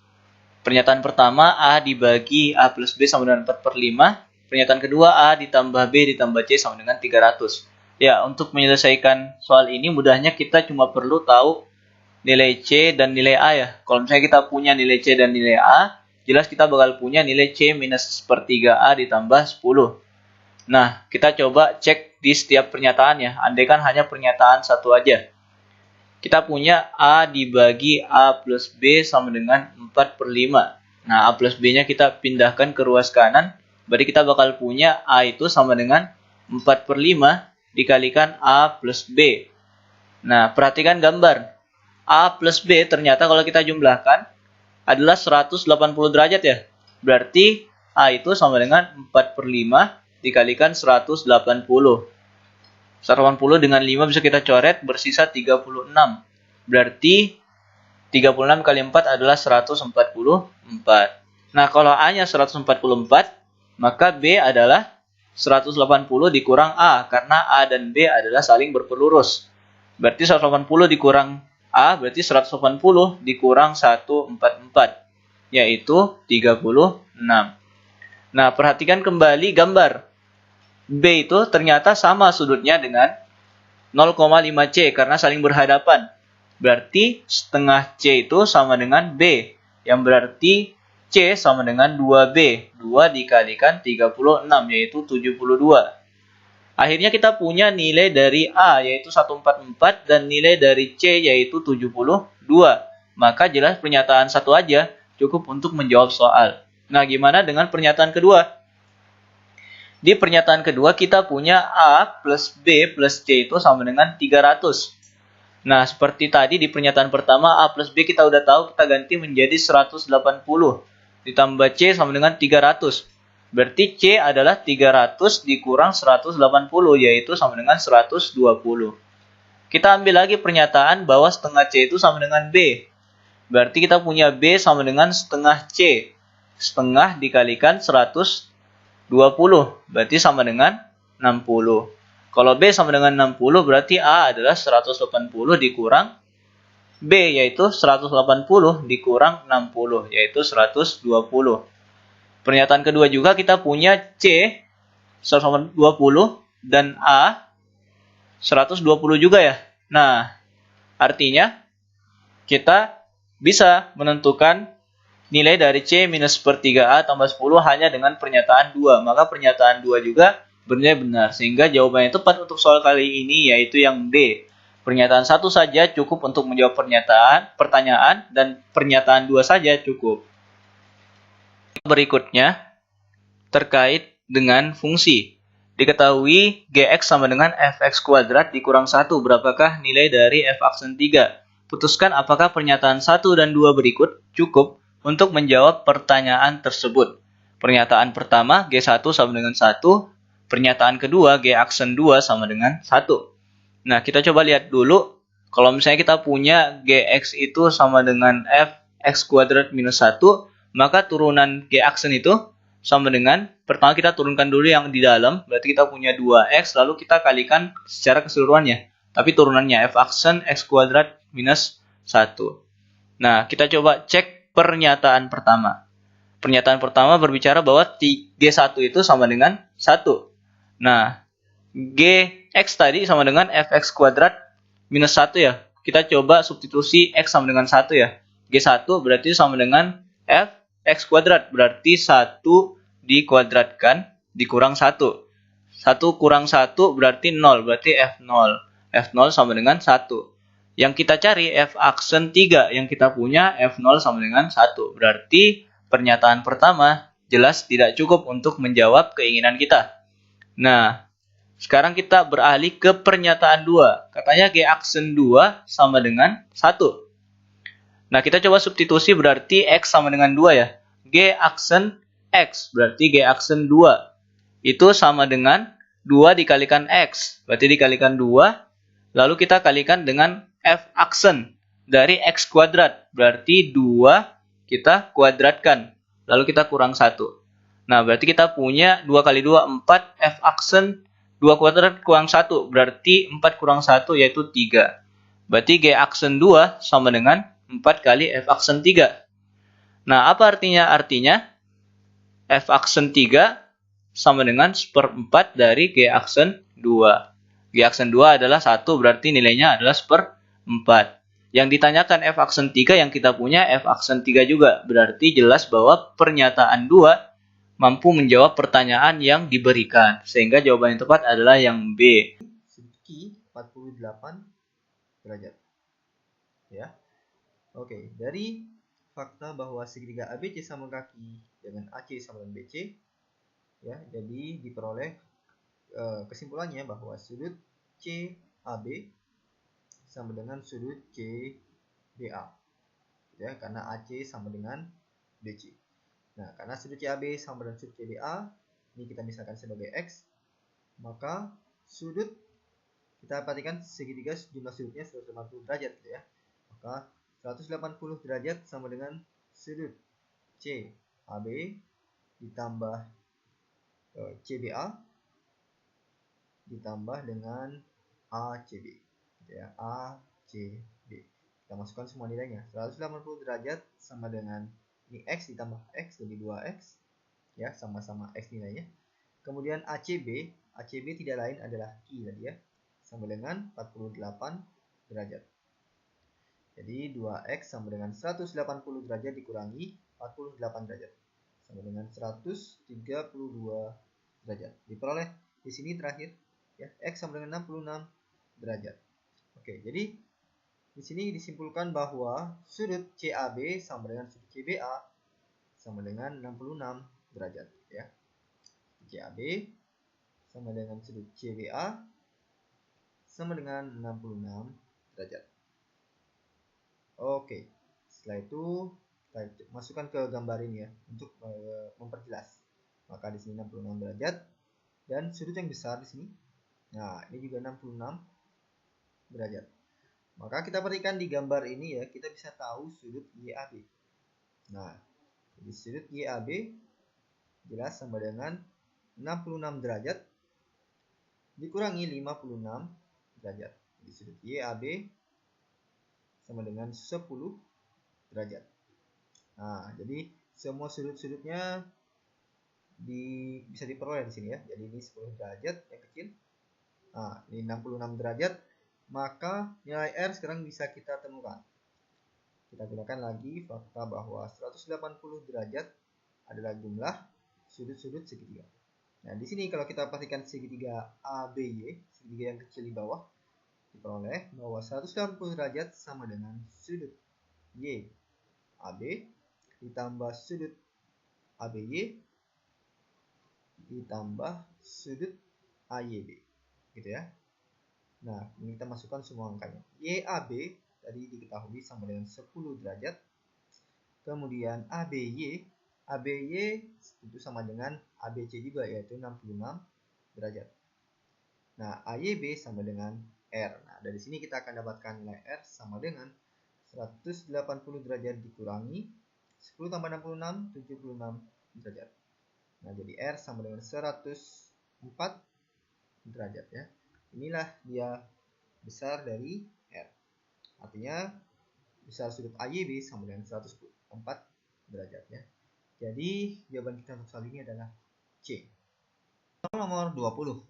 Pernyataan pertama, A dibagi A plus B sama dengan 4/5. Pernyataan kedua, A ditambah B ditambah C sama dengan 300. Ya, untuk menyelesaikan soal ini mudahnya kita cuma perlu tahu nilai C dan nilai A ya. Kalau misalnya kita punya nilai C dan nilai A, jelas kita bakal punya nilai C minus sepertiga A ditambah 10. Nah, kita coba cek di setiap pernyataan ya. Andaikan hanya pernyataan satu aja. Kita punya A dibagi A plus B sama dengan 4/5. Nah, A plus B-nya kita pindahkan ke ruas kanan. Berarti kita bakal punya A itu sama dengan 4/5 dikalikan A plus B. Nah, perhatikan gambar. A plus B ternyata kalau kita jumlahkan adalah 180 derajat ya. Berarti A itu sama dengan 4/5 dikalikan 180. 180 dengan 5 bisa kita coret, bersisa 36. Berarti 36 kali 4 adalah 144. Nah, kalau A-nya 144, maka B adalah 180 dikurang A, karena A dan B adalah saling berpelurus. Berarti 180 dikurang A, berarti 180 dikurang 144, yaitu 36. Nah, perhatikan kembali gambar. B itu ternyata sama sudutnya dengan 0,5 C karena saling berhadapan. Berarti setengah C itu sama dengan B, yang berarti C sama dengan 2B. 2 dikalikan 36, yaitu 72. Akhirnya kita punya nilai dari A, yaitu 144, dan nilai dari C, yaitu 72. Maka jelas pernyataan satu aja cukup untuk menjawab soal. Nah, gimana dengan pernyataan kedua? Di pernyataan kedua kita punya A plus B plus C itu sama dengan 300. Nah, seperti tadi di pernyataan pertama A plus B kita udah tahu, kita ganti menjadi 180. Ditambah C sama dengan 300. Berarti C adalah 300 dikurang 180, yaitu sama dengan 120. Kita ambil lagi pernyataan bahwa setengah C itu sama dengan B. Berarti kita punya B sama dengan setengah C. Setengah dikalikan 120, berarti sama dengan 60. Kalau B sama dengan 60, berarti A adalah 180 dikurang B, yaitu 180 dikurang 60, yaitu 120. Pernyataan kedua juga kita punya C 120 dan A 120 juga ya. Nah, artinya kita bisa menentukan nilai dari C minus sepertiga A tambah 10 hanya dengan pernyataan 2. Maka pernyataan 2 juga benar. Sehingga jawaban yang tepat untuk soal kali ini yaitu yang D. Pernyataan 1 saja cukup untuk menjawab pertanyaan dan pernyataan 2 saja cukup. Berikutnya terkait dengan fungsi. Diketahui Gx sama dengan fx kuadrat dikurang 1. Berapakah nilai dari f aksen 3? Putuskan apakah pernyataan 1 dan 2 berikut cukup untuk menjawab pertanyaan tersebut. Pernyataan pertama G1 sama dengan 1. Pernyataan kedua G aksen 2 sama dengan 1. Nah, kita coba lihat dulu. Kalau misalnya kita punya Gx itu sama dengan fx kuadrat minus 1, maka turunan G aksen itu sama dengan, pertama kita turunkan dulu yang di dalam, berarti kita punya 2x, lalu kita kalikan secara keseluruhannya. Tapi turunannya f aksen x kuadrat minus 1. Nah, kita coba cek pernyataan pertama. Pernyataan pertama berbicara bahwa G1 itu sama dengan 1. Nah, Gx tadi sama dengan fx kuadrat minus 1 ya. Kita coba substitusi x sama dengan 1 ya. G1 berarti sama dengan fx kuadrat. Berarti 1 dikuadratkan dikurang 1. 1 kurang 1 berarti 0. Berarti f0. F0 sama dengan 1. Yang kita cari f aksen 3. Yang kita punya f0 sama dengan 1. Berarti pernyataan pertama jelas tidak cukup untuk menjawab keinginan kita. Nah, sekarang kita beralih ke pernyataan 2. Katanya G aksen 2 sama dengan 1. Nah, kita coba substitusi berarti X sama dengan 2 ya. G aksen X berarti G aksen 2. Itu sama dengan 2 dikalikan X. Berarti dikalikan 2. Lalu kita kalikan dengan F aksen dari X kuadrat. Berarti 2 kita kuadratkan. Lalu kita kurang 1. Nah, berarti kita punya 2 kali 2, 4. F aksen 2 kuadrat kurang 1, berarti 4 kurang 1 yaitu 3. Berarti G aksen 2 sama dengan 4 kali F aksen 3. Nah, apa artinya? Artinya F aksen 3 sama dengan seperempat dari G aksen 2. G aksen 2 adalah 1, berarti nilainya adalah seperempat. Yang ditanyakan F aksen 3 yang kita punya F aksen 3 juga. Berarti jelas bahwa pernyataan 2 mampu menjawab pertanyaan yang diberikan. Sehingga jawaban yang tepat adalah yang B. Sudut 48 derajat. Ya. Oke, dari fakta bahwa segitiga ABC sama kaki dengan AC sama dengan BC, ya, jadi diperoleh kesimpulannya bahwa sudut CAB sama dengan sudut CBA. Ya, karena AC sama dengan BC. Nah, karena sudut CAB sama dengan sudut CBA, ini kita misalkan sebagai X, maka sudut, kita perhatikan segitiga jumlah sudutnya 180 derajat ya. Maka 180 derajat sama dengan sudut CAB ditambah CBA ditambah dengan ACB. Ya, ACB. Kita masukkan semua nilainya. 180 derajat sama dengan ini X ditambah X, jadi 2X. Ya, sama-sama X nilainya. Kemudian ACB tidak lain adalah I tadi ya. Sama dengan 48 derajat. Jadi 2X sama dengan 180 derajat dikurangi 48 derajat. Sama dengan 132 derajat. Diperoleh di sini terakhir ya, X sama dengan 66 derajat. Oke, jadi di sini disimpulkan bahwa sudut CAB sama dengan sudut CBA sama dengan 66 derajat ya. CAB sama dengan sudut CBA sama dengan 66 derajat. Oke, setelah itu kita masukkan ke gambar ini ya untuk memperjelas. Maka di sini 66 derajat dan sudut yang besar di sini. Nah, ini juga 66 derajat. Maka kita perhatikan di gambar ini ya, kita bisa tahu sudut YAB. Nah, jadi sudut YAB jelas sama dengan 66 derajat dikurangi 56 derajat. Jadi sudut YAB sama dengan 10 derajat. Nah, jadi semua sudut-sudutnya bisa diperoleh di sini ya. Jadi ini 10 derajat yang kecil. Nah, ini 66 derajat. Maka nilai R sekarang bisa kita temukan. Kita gunakan lagi fakta bahwa 180 derajat adalah jumlah sudut-sudut segitiga. Nah, di sini kalau kita perhatikan segitiga ABY, segitiga yang kecil di bawah, diperoleh bahwa 180 derajat sama dengan sudut YAB ditambah sudut ABY ditambah sudut AYB, gitu ya. Nah, ini kita masukkan semua angkanya. YAB tadi diketahui sama dengan 10 derajat. Kemudian ABY itu sama dengan ABC juga, yaitu 66 derajat. Nah, AYB sama dengan R. Nah, dari sini kita akan dapatkan nilai R sama dengan 180 derajat dikurangi 10 tambah 66, 76 derajat. Nah, jadi R sama dengan 104 derajat ya. Inilah dia besar dari R. Artinya besar sudut AYB sama dengan 104 derajat ya. Jadi jawaban kita untuk soal ini adalah C. Nomor 20.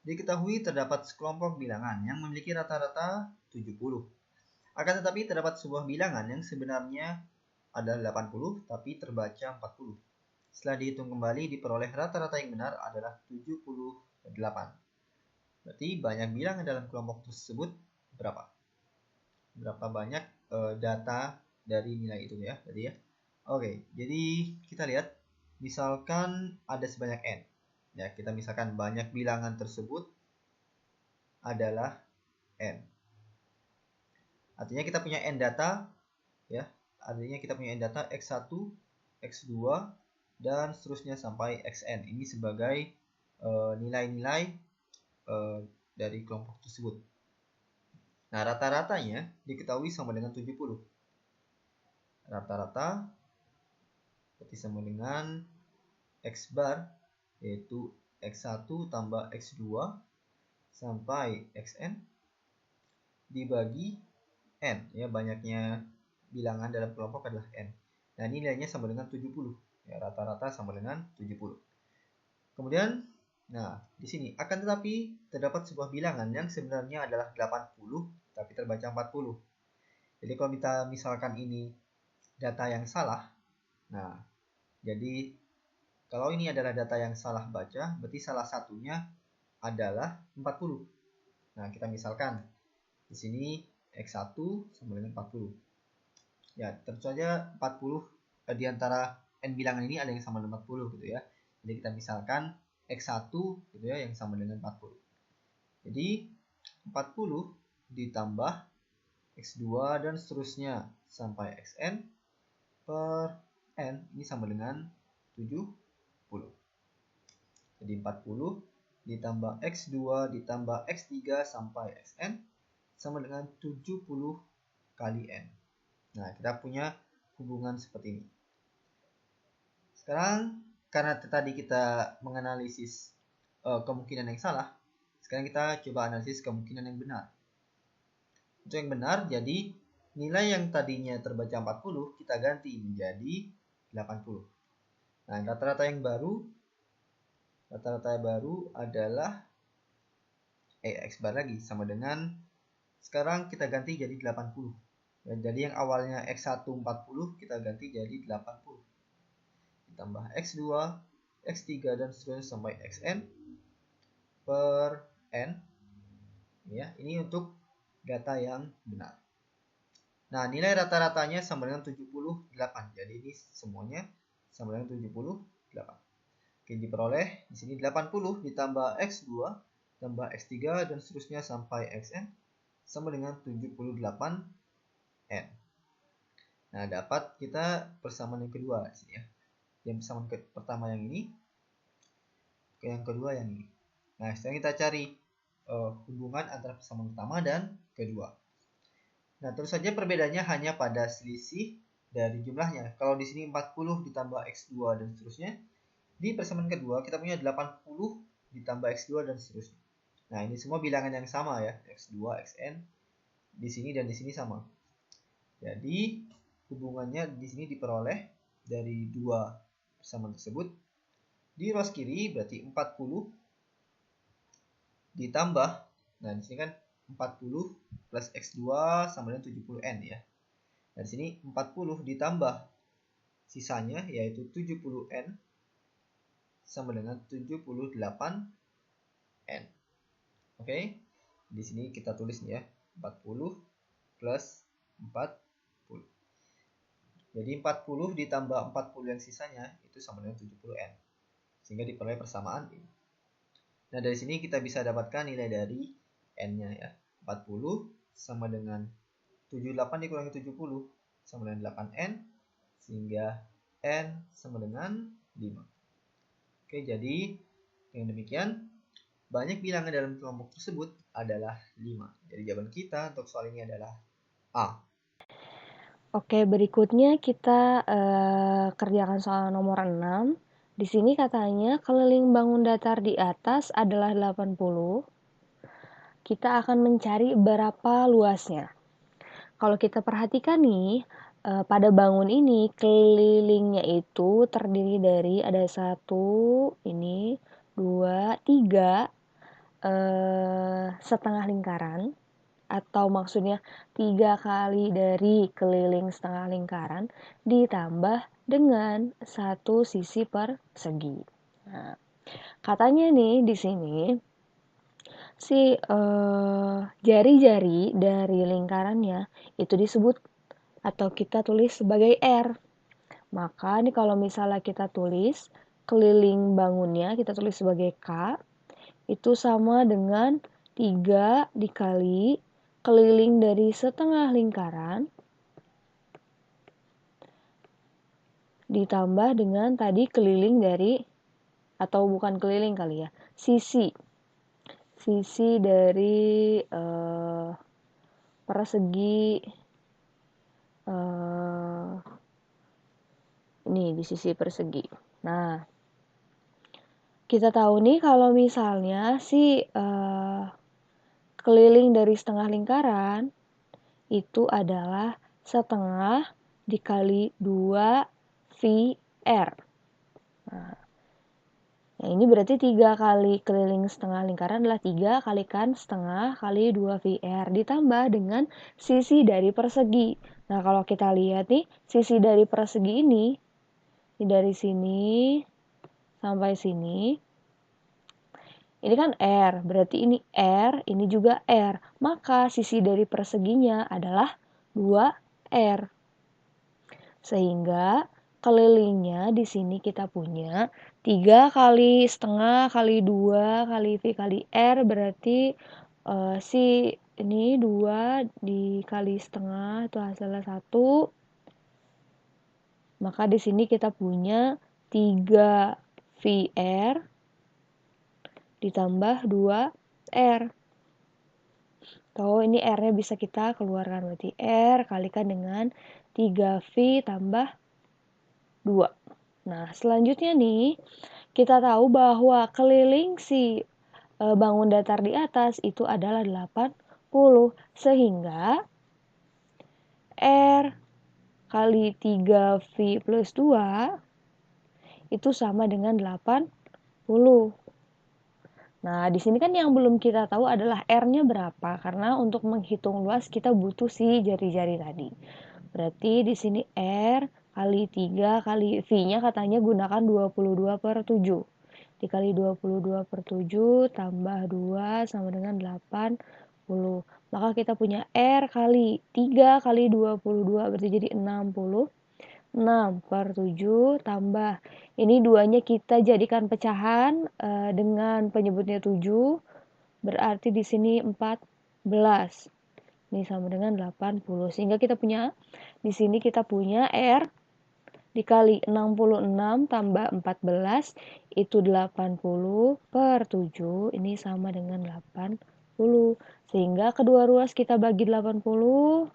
Diketahui terdapat sekelompok bilangan yang memiliki rata-rata 70. Akan tetapi terdapat sebuah bilangan yang sebenarnya adalah 80 tapi terbaca 40. Setelah dihitung kembali diperoleh rata-rata yang benar adalah 78. Berarti banyak bilangan dalam kelompok tersebut berapa? Berapa banyak data dari nilai itu ya tadi ya. Oke, jadi kita lihat misalkan ada sebanyak n. Ya, kita misalkan banyak bilangan tersebut adalah n. Artinya kita punya n data ya. Artinya kita punya n data x1, x2 dan seterusnya sampai xn. Ini sebagai nilai-nilai dari kelompok tersebut. Nah, rata-ratanya diketahui sama dengan 70. Rata-rata berarti sama dengan x bar, yaitu x1 tambah x2 sampai xn dibagi n. Ya, banyaknya bilangan dalam kelompok adalah n. Nah, nilainya sama dengan 70. Ya, rata-rata sama dengan 70. Kemudian, nah, di sini akan tetapi terdapat sebuah bilangan yang sebenarnya adalah 80 tapi terbaca 40. Jadi kalau kita misalkan ini data yang salah, nah, jadi kalau ini adalah data yang salah baca, berarti salah satunya adalah 40. Nah, kita misalkan di sini x1 sama dengan 40. Ya, tentu saja 40 di antara n bilangan ini ada yang sama dengan 40 gitu ya. Jadi kita misalkan x1 gitu ya yang sama dengan 40. Jadi 40 ditambah x2 dan seterusnya sampai xn per n ini sama dengan 70. Jadi 40 ditambah x2 ditambah x3 sampai xn sama dengan 70 kali n. Nah, kita punya hubungan seperti ini. Sekarang karena tadi kita menganalisis kemungkinan yang salah, sekarang kita coba analisis kemungkinan yang benar. Untuk yang benar, jadi nilai yang tadinya terbaca 40 kita ganti menjadi 80. Nah, rata-rata yang baru adalah x bar lagi sama dengan sekarang kita ganti jadi 80. Dan jadi yang awalnya x1 40 kita ganti jadi 80. Ditambah x2, x3 dan seterusnya sampai xn per n. Ya, ini untuk data yang benar. Nah, nilai rata-ratanya sama dengan 78. Jadi ini semuanya sama dengan 78. Oke, diperoleh di sini 80 ditambah x2 tambah x3 dan seterusnya sampai xn sama dengan 78 n. Nah, dapat kita persamaan yang kedua di sini ya. Yang persamaan pertama yang ini yang kedua yang ini. Nah, sekarang kita cari hubungan antara persamaan pertama dan kedua. Nah, terus saja perbedaannya hanya pada selisih dari jumlahnya. Kalau di sini 40 ditambah X2 dan seterusnya, di persamaan kedua kita punya 80 ditambah X2 dan seterusnya. Nah, ini semua bilangan yang sama ya, X2, Xn di sini dan di sini sama. Jadi, hubungannya di sini diperoleh dari dua persamaan tersebut. Di ruas kiri berarti 40 ditambah, nah di sini kan 40 plus X2 sama dengan 70N ya. Nah, di sini 40 ditambah sisanya yaitu 70N sama dengan 78N. Oke. Di sini kita tulis nih ya, 40 plus 40. Jadi 40 ditambah 40 yang sisanya itu sama dengan 70N. Sehingga diperoleh persamaan ini. Nah, dari sini kita bisa dapatkan nilai dari N-nya ya. 40 sama dengan 78 dikurangi 70 sama dengan 8N, sehingga N sama dengan 5. Oke, jadi dengan demikian banyak bilangan dalam kelompok tersebut adalah 5. Jadi jawaban kita untuk soal ini adalah A. Oke, berikutnya kita kerjakan soal nomor 6. Di sini katanya keliling bangun datar di atas adalah 80. Kita akan mencari berapa luasnya. Kalau kita perhatikan nih, pada bangun ini kelilingnya itu terdiri dari ada 1, ini 2, 3 setengah lingkaran, atau maksudnya 3 kali dari keliling setengah lingkaran ditambah dengan 1 sisi persegi. Nah, katanya nih di sini si jari-jari dari lingkarannya itu disebut atau kita tulis sebagai R. Maka nih kalau misalnya kita tulis keliling bangunnya kita tulis sebagai K, itu sama dengan 3 dikali keliling dari setengah lingkaran ditambah dengan tadi keliling dari, atau bukan keliling kali ya, sisi dari persegi ini di sisi persegi. Nah, kita tahu nih kalau misalnya si keliling dari setengah lingkaran itu adalah setengah dikali 2 VR. Nah, ini berarti 3 kali keliling setengah lingkaran adalah 3 kalikan setengah kali 2 VR ditambah dengan sisi dari persegi. Nah, kalau kita lihat nih, sisi dari persegi ini dari sini sampai sini. Ini kan R, berarti ini R, ini juga R. Maka sisi dari perseginya adalah 2R. Sehingga kelilingnya di sini kita punya 3 kali setengah kali 2 kali V kali R, berarti si ini 2 dikali setengah itu hasilnya 1. Maka di sini kita punya 3 VR ditambah 2R. Tuh, ini R-nya bisa kita keluarkan, berarti R kalikan dengan 3V tambah 2. Nah, selanjutnya nih, kita tahu bahwa keliling si bangun datar di atas itu adalah 80. Sehingga R kali 3V plus 2 itu sama dengan 80. Nah, di sini kan yang belum kita tahu adalah R-nya berapa, karena untuk menghitung luas kita butuh si jari-jari tadi. Berarti di sini R kali 3 kali V-nya katanya gunakan 22/7. Dikali 22/7 tambah 2 sama dengan 80. Maka kita punya R kali 3 kali 22 berarti jadi 60. 6/7 tambah ini 2-nya kita jadikan pecahan dengan penyebutnya 7, berarti di sini 14. Ini sama dengan 80. Sehingga kita punya di sini kita punya R dikali 66 tambah 14 itu 80 per 7, ini sama dengan 80. Sehingga kedua ruas kita bagi 80,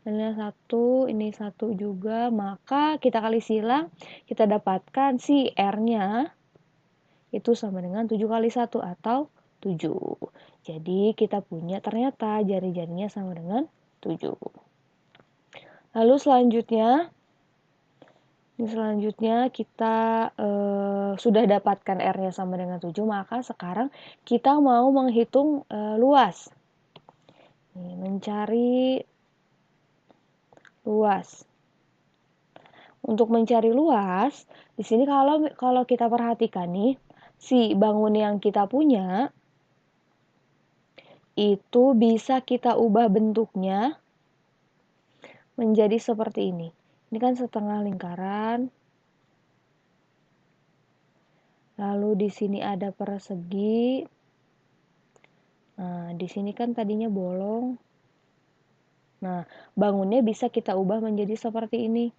ini 1, ini 1 juga, maka kita kali silang, kita dapatkan si R-nya itu sama dengan 7 kali 1 atau 7. Jadi kita punya ternyata jari-jarinya sama dengan 7. Lalu selanjutnya kita sudah dapatkan R-nya sama dengan 7, maka sekarang kita mau menghitung luas. Mencari luas. Untuk mencari luas, di sini kalau kita perhatikan nih, si bangun yang kita punya itu bisa kita ubah bentuknya menjadi seperti ini. Ini kan setengah lingkaran. Lalu di sini ada persegi. Nah, di sini kan tadinya bolong. Nah, bangunnya bisa kita ubah menjadi seperti ini.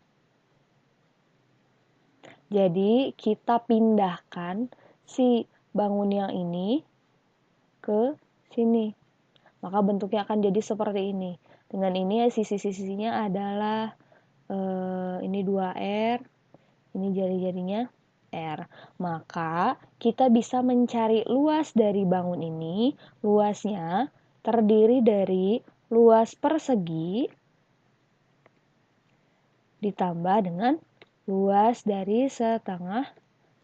Jadi, kita pindahkan si bangun yang ini ke sini. Maka bentuknya akan jadi seperti ini. Dengan ini sisi-sisinya adalah ini 2R, ini jari-jarinya R. Maka kita bisa mencari luas dari bangun ini. Luasnya terdiri dari luas persegi ditambah dengan luas dari setengah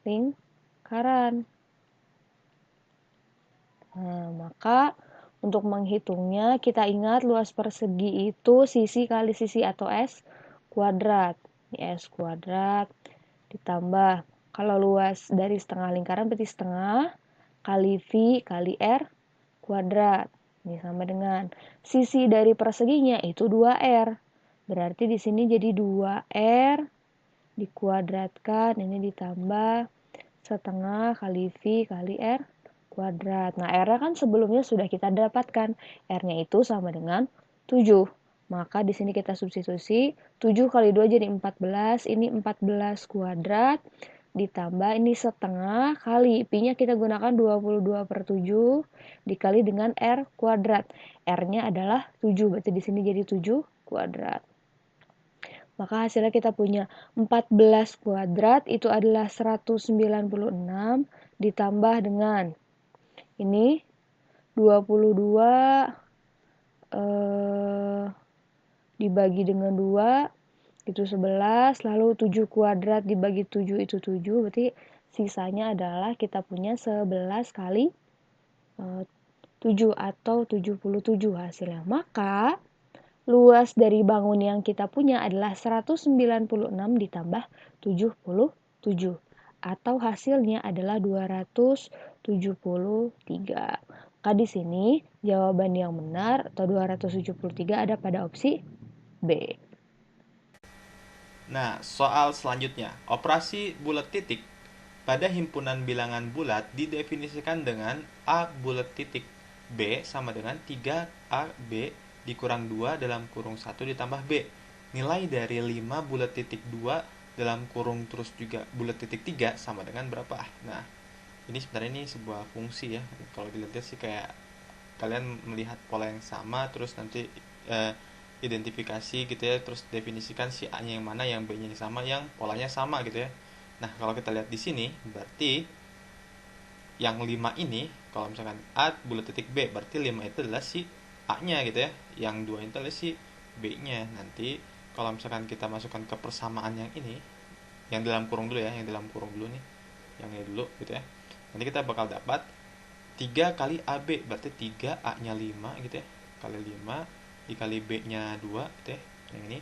lingkaran. Nah, maka untuk menghitungnya kita ingat luas persegi itu sisi kali sisi atau S kuadrat. Ini S kuadrat ditambah, kalau luas dari setengah lingkaran berarti setengah kali V kali R kuadrat. Ini sama dengan sisi dari perseginya itu 2R. Berarti di sini jadi 2R dikuadratkan, ini ditambah setengah kali V kali R kuadrat. Nah, R-nya kan sebelumnya sudah kita dapatkan. R-nya itu sama dengan 7. Maka di sini kita substitusi, 7 kali 2 jadi 14, ini 14 kuadrat, ditambah ini setengah kali, pi-nya kita gunakan 22 per 7, dikali dengan R kuadrat. R-nya adalah 7, berarti di sini jadi 7 kuadrat. Maka hasilnya kita punya 14 kuadrat, itu adalah 196, ditambah dengan ini 22 dibagi dengan 2 itu 11, lalu 7 kuadrat dibagi 7 itu 7, berarti sisanya adalah kita punya 11 kali 7 atau 77 hasilnya. Maka luas dari bangun yang kita punya adalah 196 ditambah 77 atau hasilnya adalah 273. Maka di sini jawaban yang benar atau 273 ada pada opsi B. Nah, soal selanjutnya, operasi bulat titik pada himpunan bilangan bulat didefinisikan dengan A bulat titik B sama dengan 3AB dikurang 2 dalam kurung 1 ditambah B. Nilai dari 5 bulat titik 2 dalam kurung terus juga bulat titik 3 sama dengan berapa? Nah, ini sebenarnya ini sebuah fungsi ya. Kalau dilihat sih kayak kalian melihat pola yang sama, terus nanti identifikasi gitu ya, terus definisikan si A-nya yang mana, yang B-nya yang sama, yang polanya sama gitu ya. Nah, kalau kita lihat di sini, berarti yang 5 ini, kalau misalkan A bulat titik B, berarti 5 itu adalah si A-nya gitu ya. Yang 2 itu adalah si B-nya. Nanti kalau misalkan kita masukkan ke persamaan yang ini, yang dalam kurung dulu ya, yang dalam kurung dulu nih, yang ini dulu gitu ya. Nanti kita bakal dapat 3 kali AB, berarti 3 A-nya 5 gitu ya, kali 5 dikali B-nya 2 gitu ya, yang ini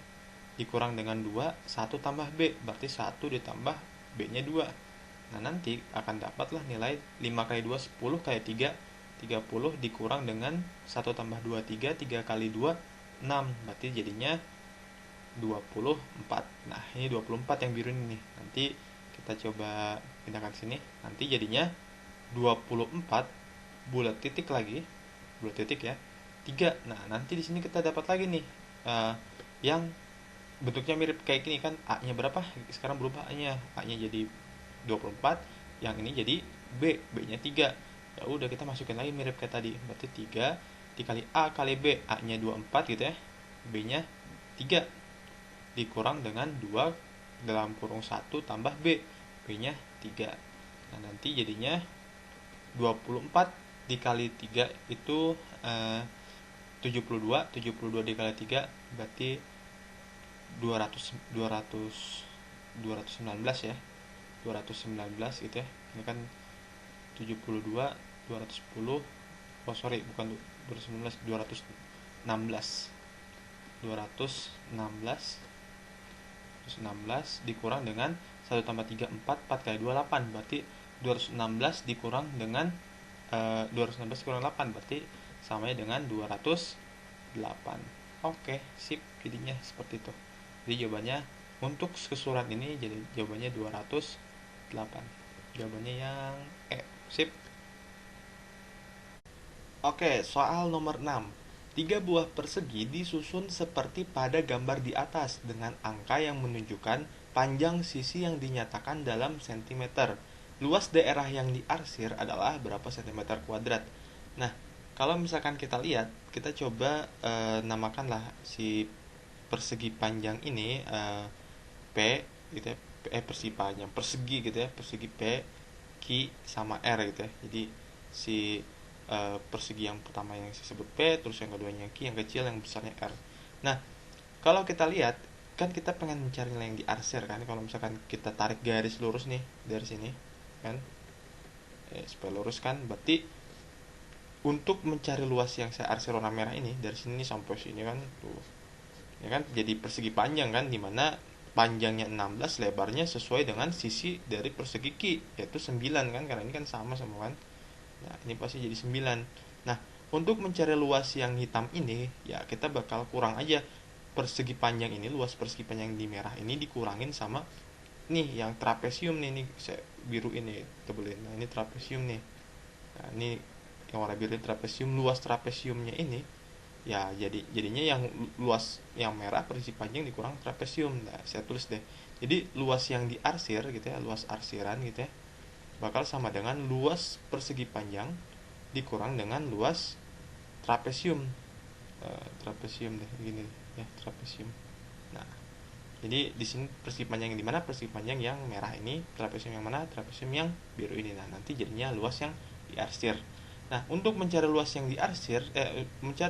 dikurang dengan 2, 1 tambah B, berarti 1 ditambah B-nya 2. Nah, nanti akan dapatlah nilai 5 kali 2, 10 kali 3, 30 dikurang dengan 1 tambah 2, 3, 3 kali 2, 6, berarti jadinya 24. Nah, ini 24 yang biru ini nih. Nanti kita coba pindahkan sini, nanti jadinya 24 bulat titik lagi, bulat titik ya, 3. Nah, nanti di sini kita dapat lagi nih yang bentuknya mirip kayak gini kan, A-nya berapa? Sekarang berubah A-nya. A-nya jadi 24, yang ini jadi B-nya 3. Ya udah kita masukin lagi mirip kayak tadi. Berarti 3 dikali A kali B, A-nya 24 gitu ya. B-nya 3 dikurang dengan 2 dalam kurung 1 tambah B. B-nya 3. Nah, nanti jadinya 24 dikali 3 itu 72 dikali 3 berarti 219 ya, 219 gitu ya. Ini kan 72 210, oh sorry bukan 219, 216 dikurang dengan 1 tambah 3 4 kali 2 8, berarti 216 dikurang dengan 216 dikurang 8 berarti samanya dengan 208. Oke, sip, jadinya seperti itu. Jadi jawabannya untuk keseluruhan ini jadi jawabannya 208. Jawabannya yang sip. Oke, soal nomor 6. 3 buah persegi disusun seperti pada gambar di atas dengan angka yang menunjukkan panjang sisi yang dinyatakan dalam sentimeter. Luas daerah yang diarsir adalah berapa sentimeter kuadrat. Nah, kalau misalkan kita lihat, kita coba namakanlah si persegi panjang ini P gitu ya. Persegi panjang, persegi gitu ya, persegi P, Q sama R gitu ya. Jadi si persegi yang pertama yang disebut P, terus yang keduanya Q, yang kecil yang besarnya R. Nah, kalau kita lihat kan kita pengen mencari nilai yang diarsir kan. Kalau misalkan kita tarik garis lurus nih dari sini kan, supaya lurus kan, berarti untuk mencari luas yang saya arsir warna merah ini dari sini sampai sini kan tuh, ya kan, jadi persegi panjang kan, dimana panjangnya 16, lebarnya sesuai dengan sisi dari persegi Q, yaitu 9 kan, karena ini kan sama kan. Nah, ini pasti jadi 9. Nah, untuk mencari luas yang hitam ini, ya kita bakal kurang aja persegi panjang ini, luas persegi panjang di merah ini dikurangin sama nih yang trapesium nih saya biru ini tebelin. Nah, ini trapesium nih. Nah, ini yang warna biru trapesium, luas trapesiumnya ini ya jadinya yang luas yang merah persegi panjang dikurang trapesium. Nah, saya tulis deh. Jadi luas yang diarsir gitu ya, luas arsiran gitu ya, bakal sama dengan luas persegi panjang dikurang dengan luas trapesium. Trapesium deh gini ya, trapesium. Nah, jadi di sini persegi panjang yang di mana? Persegi panjang yang merah ini, trapesium yang mana? Trapesium yang biru ini. Nah, nanti jadinya luas yang diarsir. Nah, untuk mencari luas yang diarsir,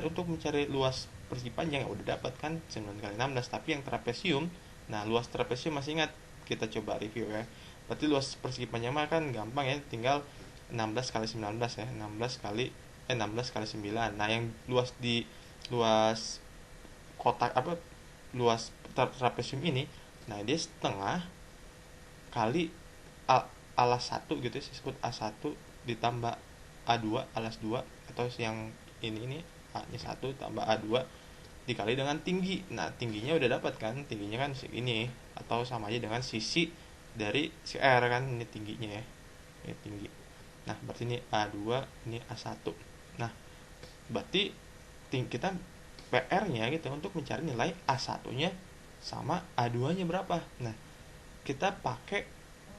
untuk mencari luas persegi panjang udah dapat kan 9 kali 16, tapi yang trapesium, nah luas trapesium masih ingat, kita coba review ya. Berarti luas persegi panjang mah kan gampang ya, tinggal 16 kali 19 ya, 16 kali 9. Nah, yang luas kotak luas trapesium ini, nah dia setengah kali alas 1 gitu ya, disebut A1 ditambah A2 alas 2, atau yang ini A nya 1 tambah A2 dikali dengan tinggi. Nah, tingginya udah dapat kan, tingginya kan ini, atau sama aja dengan sisi dari si R kan, ini tingginya ya, ini tinggi. Nah, berarti ini A2, ini A1. Nah, berarti kita PR-nya gitu untuk mencari nilai A1-nya sama A2-nya berapa. Nah, kita pakai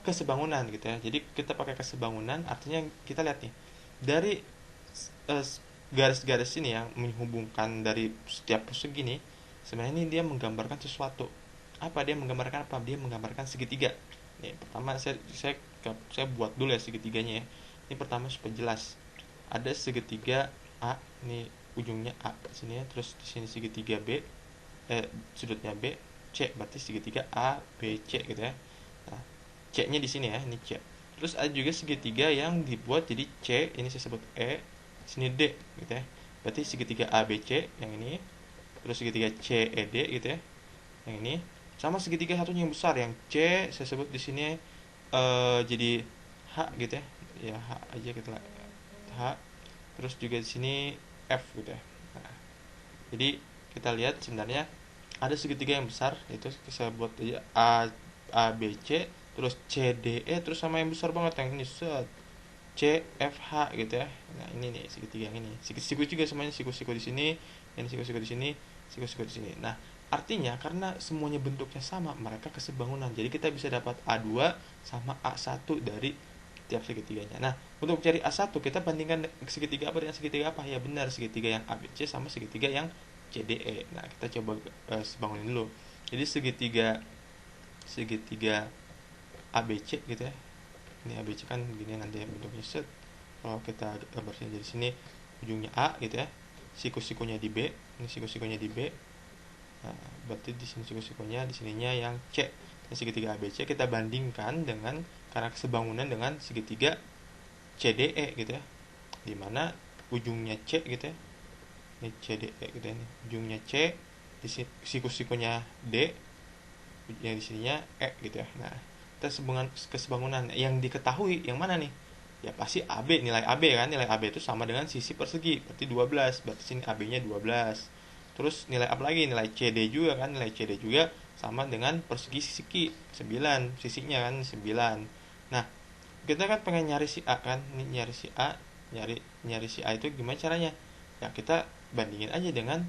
kesebangunan gitu ya. Jadi kita pakai kesebangunan, artinya kita lihat nih dari garis-garis ini yang menghubungkan dari setiap persegi nih, sebenarnya ini dia menggambarkan sesuatu. Apa dia menggambarkan? Apa dia menggambarkan segitiga. Nih, pertama saya buat dulu ya segitiganya ya. Ini pertama supaya jelas. Ada segitiga A, ini ujungnya A sini ya, terus di sini segitiga B, sudutnya B, C, berarti segitiga A, B, C gitu ya. Nah, C-nya di sini ya, ini C. Terus ada juga segitiga yang dibuat jadi C, ini saya sebut E, sini D gitu ya. Berarti segitiga A, B, C yang ini, terus segitiga C, E, D gitu ya, yang ini, sama segitiga satunya yang besar yang C, saya sebut di sini jadi H gitu ya. Ya H aja kita lah. H. Terus juga di sini F gitu ya. Nah, jadi kita lihat sebenarnya ada segitiga yang besar, itu saya buat aja A B C, terus C D E, terus sama yang besar banget yang ini set C F H gitu ya. Nah, ini nih segitiga yang ini. Siku-siku juga semuanya, siku-siku di sini, ini siku-siku di sini, siku-siku di sini. Nah, Artinya karena semuanya bentuknya sama, mereka kesebangunan. Jadi kita bisa dapat A2 sama A1 dari tiap segitiganya. Nah, untuk cari A1 kita bandingkan segitiga apa dengan segitiga apa? Ya benar, segitiga yang ABC sama segitiga yang CDE. Nah, kita coba sebangunin dulu. Jadi segitiga ABC gitu ya. Ini ABC kan gini nanti bentuknya set. Kalau kita gambarnya dari sini ujungnya A gitu ya. Siku-sikunya di B, ini siku-sikunya di B. Nah, berarti di sini siku-sikunya, di sininya yang C. Dan segitiga ABC kita bandingkan dengan karena kesebangunan dengan segitiga CDE gitu ya. Dimana ujungnya C gitu ya. Ini CDE gitu ya. Ini ujungnya C, di siku-sikunya D, yang di sininya E gitu ya. Nah, kita kesebangunan yang diketahui yang mana nih? Ya pasti AB, nilai AB kan. Nilai AB itu sama dengan sisi persegi, berarti 12. Berarti sini AB-nya 12. Terus nilai apa lagi? Nilai CD juga kan. Nilai CD juga sama dengan persegi sisi 9, sisinya kan 9. Nah, kita kan pengen nyari si A kan. Ini nyari si A, nyari si A itu gimana caranya? Ya kita bandingin aja dengan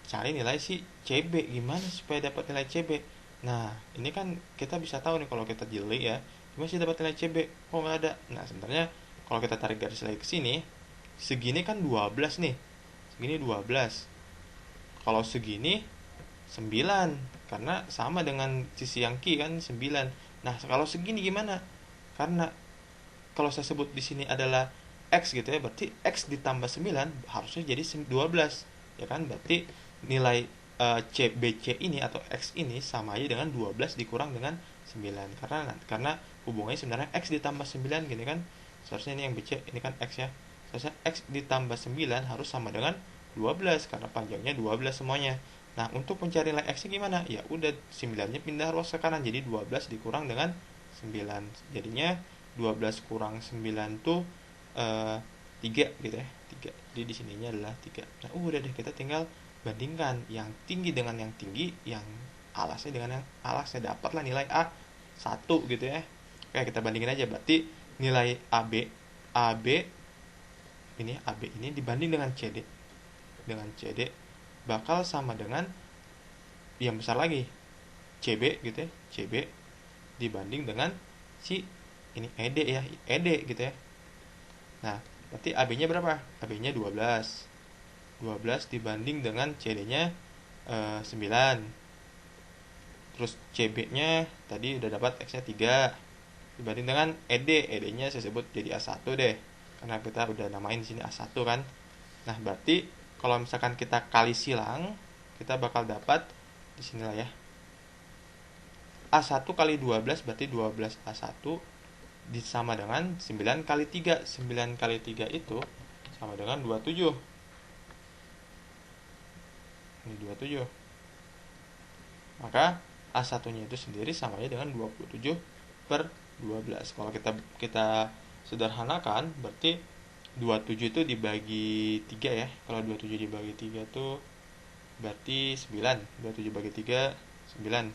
cari nilai si CB. Gimana supaya dapat nilai CB? Nah, ini kan kita bisa tahu nih kalau kita jeli ya, gimana sih dapat nilai CB? Kok nggak ada? Nah, sebenarnya kalau kita tarik garis lagi ke sini, segini kan 12 nih. Segini 12. Kalau segini 9, karena sama dengan sisi yang Q kan 9. Nah, kalau segini gimana? Karena kalau saya sebut di sini adalah X gitu ya, berarti X ditambah 9 harusnya jadi 12. Ya kan? Berarti nilai CBC ini atau X ini sama aja dengan 12 dikurang dengan 9. Karena hubungannya sebenarnya X ditambah 9 gini kan. Seharusnya ini yang BC, ini kan X ya. Seharusnya X ditambah 9 harus sama dengan 12 karena panjangnya 12 semuanya. Nah, untuk mencari nilai X-nya gimana? Ya udah 9-nya pindah ruas ke kanan, jadi 12 dikurang dengan 9. Jadinya 12 kurang 9 tuh 3 gitu ya. 3. Jadi di sininya adalah 3. Nah, udah deh, kita tinggal bandingkan yang tinggi dengan yang tinggi, yang alasnya dengan yang alasnya, dapatlah nilai A1 gitu ya. Oke, kita bandingin aja. Berarti nilai AB ini dibanding dengan CD bakal sama dengan yang besar lagi, CB gitu ya. CB dibanding dengan si ini ED ya, ED gitu ya. Nah, berarti AB-nya berapa? AB-nya 12 dibanding dengan CD-nya 9. Terus CB-nya tadi udah dapat X-nya 3 dibanding dengan ED-nya saya sebut jadi A1 deh, karena kita udah namain di sini A1 kan. Nah, berarti kalau misalkan kita kali silang, kita bakal dapat di sinilah ya. A1 kali 12 berarti 12 A1 sama dengan 9 kali 3. 9 kali 3 itu sama dengan 27. Ini 27. Maka A1-nya itu sendiri sama aja dengan 27 per 12. Kalau kita sederhanakan, berarti 27 itu dibagi 3 ya. Kalau 27 dibagi 3 itu berarti 9. 27 bagi 3, 9.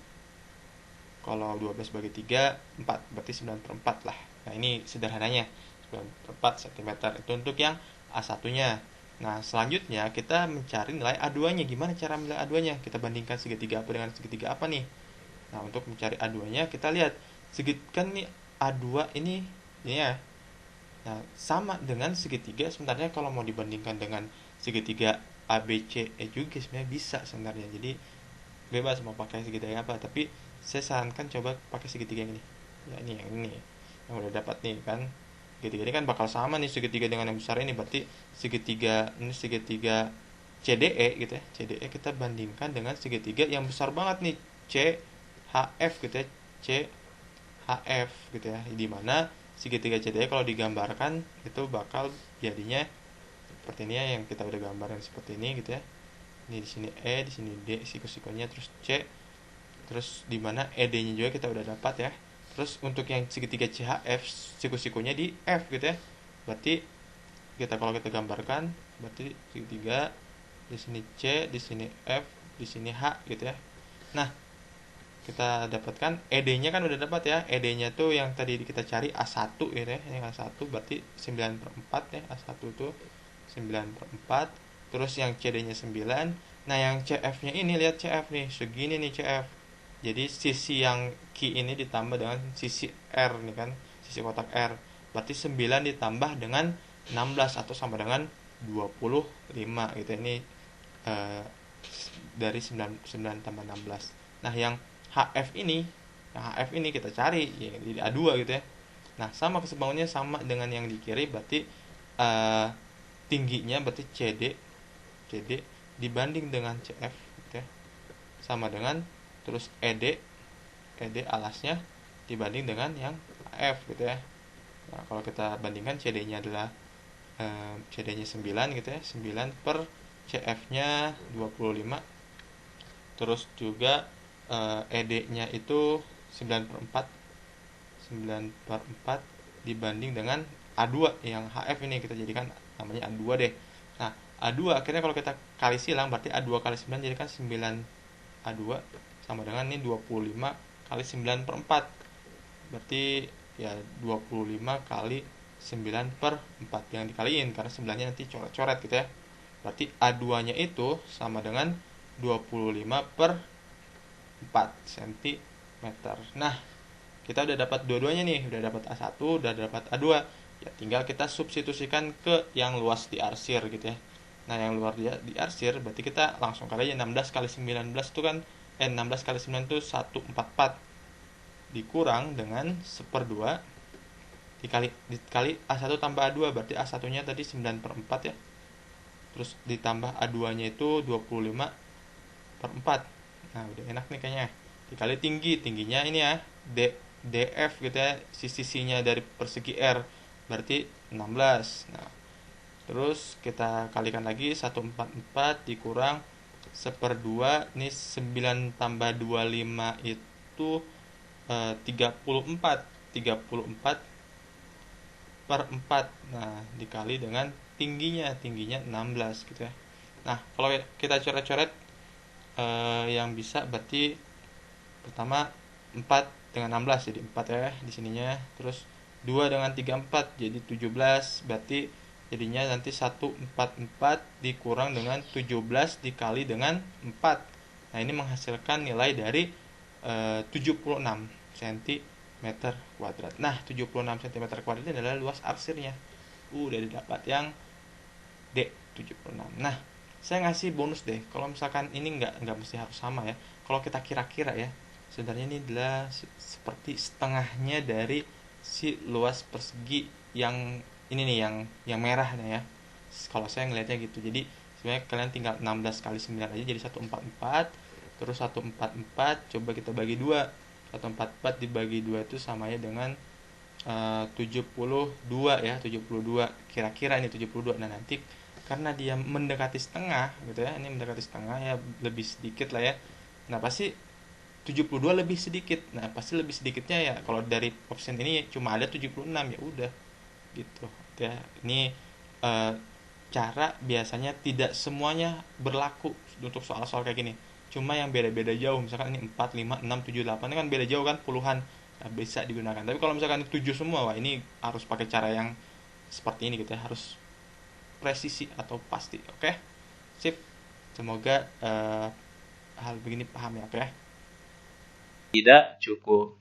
Kalau 12 bagi 3, 4. Berarti 9 per 4 lah. Nah, ini sederhananya. 9 per 4 cm. Itu untuk yang A1-nya. Nah, selanjutnya kita mencari nilai A2-nya. Gimana cara nilai A2-nya? Kita bandingkan segitiga apa dengan segitiga apa nih? Nah, untuk mencari A2-nya kita lihat. Kan nih A2 ini ya. Nah, sama dengan segitiga. Sebenarnya kalau mau dibandingkan dengan segitiga ABCE juga sebenarnya bisa sebenarnya. Jadi bebas mau pakai segitiga apa, tapi saya sarankan coba pakai segitiga yang ini. Ya, ini yang ini. Yang udah dapat nih kan. Segitiga ini kan bakal sama nih segitiga dengan yang besar ini, berarti segitiga CDE gitu ya. CDE kita bandingkan dengan segitiga yang besar banget nih, CHF gitu ya. CHF gitu ya. Di mana segitiga CDE kalau digambarkan itu bakal jadinya seperti ini ya, yang kita udah gambarkan seperti ini gitu ya. Ini di sini E, di sini D siku-sikunya, terus C. Terus di mana ED-nya juga kita udah dapat ya. Terus untuk yang segitiga CHF siku-sikunya di F gitu ya. Berarti kalau kita gambarkan, berarti segitiga di sini C, di sini F, di sini H gitu ya. Nah, kita dapatkan ED-nya kan udah dapat ya. ED-nya tuh yang tadi kita cari A1 gitu ya. Yang A1 berarti 9 per 4 ya. A1 tuh 9 per 4. Terus yang CD-nya 9. Nah, yang CF-nya ini, lihat CF nih, segini nih CF. Jadi sisi yang Q ini ditambah dengan sisi R nih kan, sisi kotak R. Berarti 9 ditambah dengan 16 atau sama dengan 25 gitu. Ini eh, dari 9 tambah 16. Nah, yang HF ini kita cari ya, jadi A2 gitu ya. Nah, sama keseimbangannya sama dengan yang di kiri, berarti eh, tingginya berarti CD dibanding dengan CF gitu ya. Sama dengan terus ED alasnya dibanding dengan yang AF gitu ya. Nah, kalau kita bandingkan CD-nya adalah CD-nya 9 gitu ya, 9 per CF-nya 25. Terus juga ED-nya itu 9/4 dibanding dengan A2 yang HF ini kita jadikan namanya A2 deh. Nah, A2 akhirnya kalau kita kali silang berarti A2 kali 9 jadi kan 9 A2 sama dengan ini 25 kali 9/4. Berarti ya 25 kali 9/4 yang dikaliin karena 9-nya nanti coret-coret gitu ya. Berarti A2-nya itu sama dengan 25/4 cm. Nah, kita udah dapat dua-duanya nih, udah dapat A1, udah dapat A2. Ya tinggal kita substitusikan ke yang luas diarsir gitu ya. Nah, yang luar di arsir berarti kita langsung kali aja 16 kali 19 itu kan 16 kali 9 itu 144 dikurang dengan 1/2 dikali A1 tambah A2 berarti A1-nya tadi 9/4 ya. Terus ditambah A2-nya itu 25/4. Nah, udah enak nih kayaknya. Dikali tingginya ini ya, DF gitu ya, sisinya dari persegi R berarti 16. Nah, terus kita kalikan lagi 144 dikurang 1/2, ini 9 tambah 25 itu 34 per 4. Nah, dikali dengan tingginya 16 gitu ya. Nah, kalau kita coret-coret yang bisa berarti pertama 4 dengan 16 jadi 4 ya di sininya. Terus 2 dengan 34 jadi 17, berarti jadinya nanti 144 dikurang dengan 17 dikali dengan 4. Nah, ini menghasilkan nilai dari 76 cm kuadrat. Nah, 76 cm kuadrat ini adalah luas arsirnya. Udah didapat yang D76. Nah, saya ngasih bonus deh. Kalau misalkan ini nggak mesti harus sama ya. Kalau kita kira-kira ya, sebenarnya ini adalah seperti setengahnya dari si luas persegi yang ini nih, yang merah nih ya. Kalau saya ngelihatnya gitu. Jadi sebenarnya kalian tinggal 16 kali 9 aja jadi 144. Terus 144 coba kita bagi 2. 144 dibagi 2 itu samanya dengan 72 ya, 72. Kira-kira ini 72. Nah, nanti karena dia mendekati setengah gitu ya. Ini mendekati setengah ya, lebih sedikit lah ya. Nah, pasti 72 lebih sedikit. Nah, pasti lebih sedikitnya ya kalau dari option ini cuma ada 76 ya udah gitu ya. Ini cara biasanya tidak semuanya berlaku untuk soal-soal kayak gini. Cuma yang beda-beda jauh, misalkan ini 4, 5, 6, 7, 8 ini kan beda jauh kan, puluhan. Nah, bisa digunakan. Tapi kalau misalkan 7 semua, wah ini harus pakai cara yang seperti ini gitu ya, harus presisi atau pasti. Oke. Sip. Semoga hal begini paham ya, oke. Tidak cukup.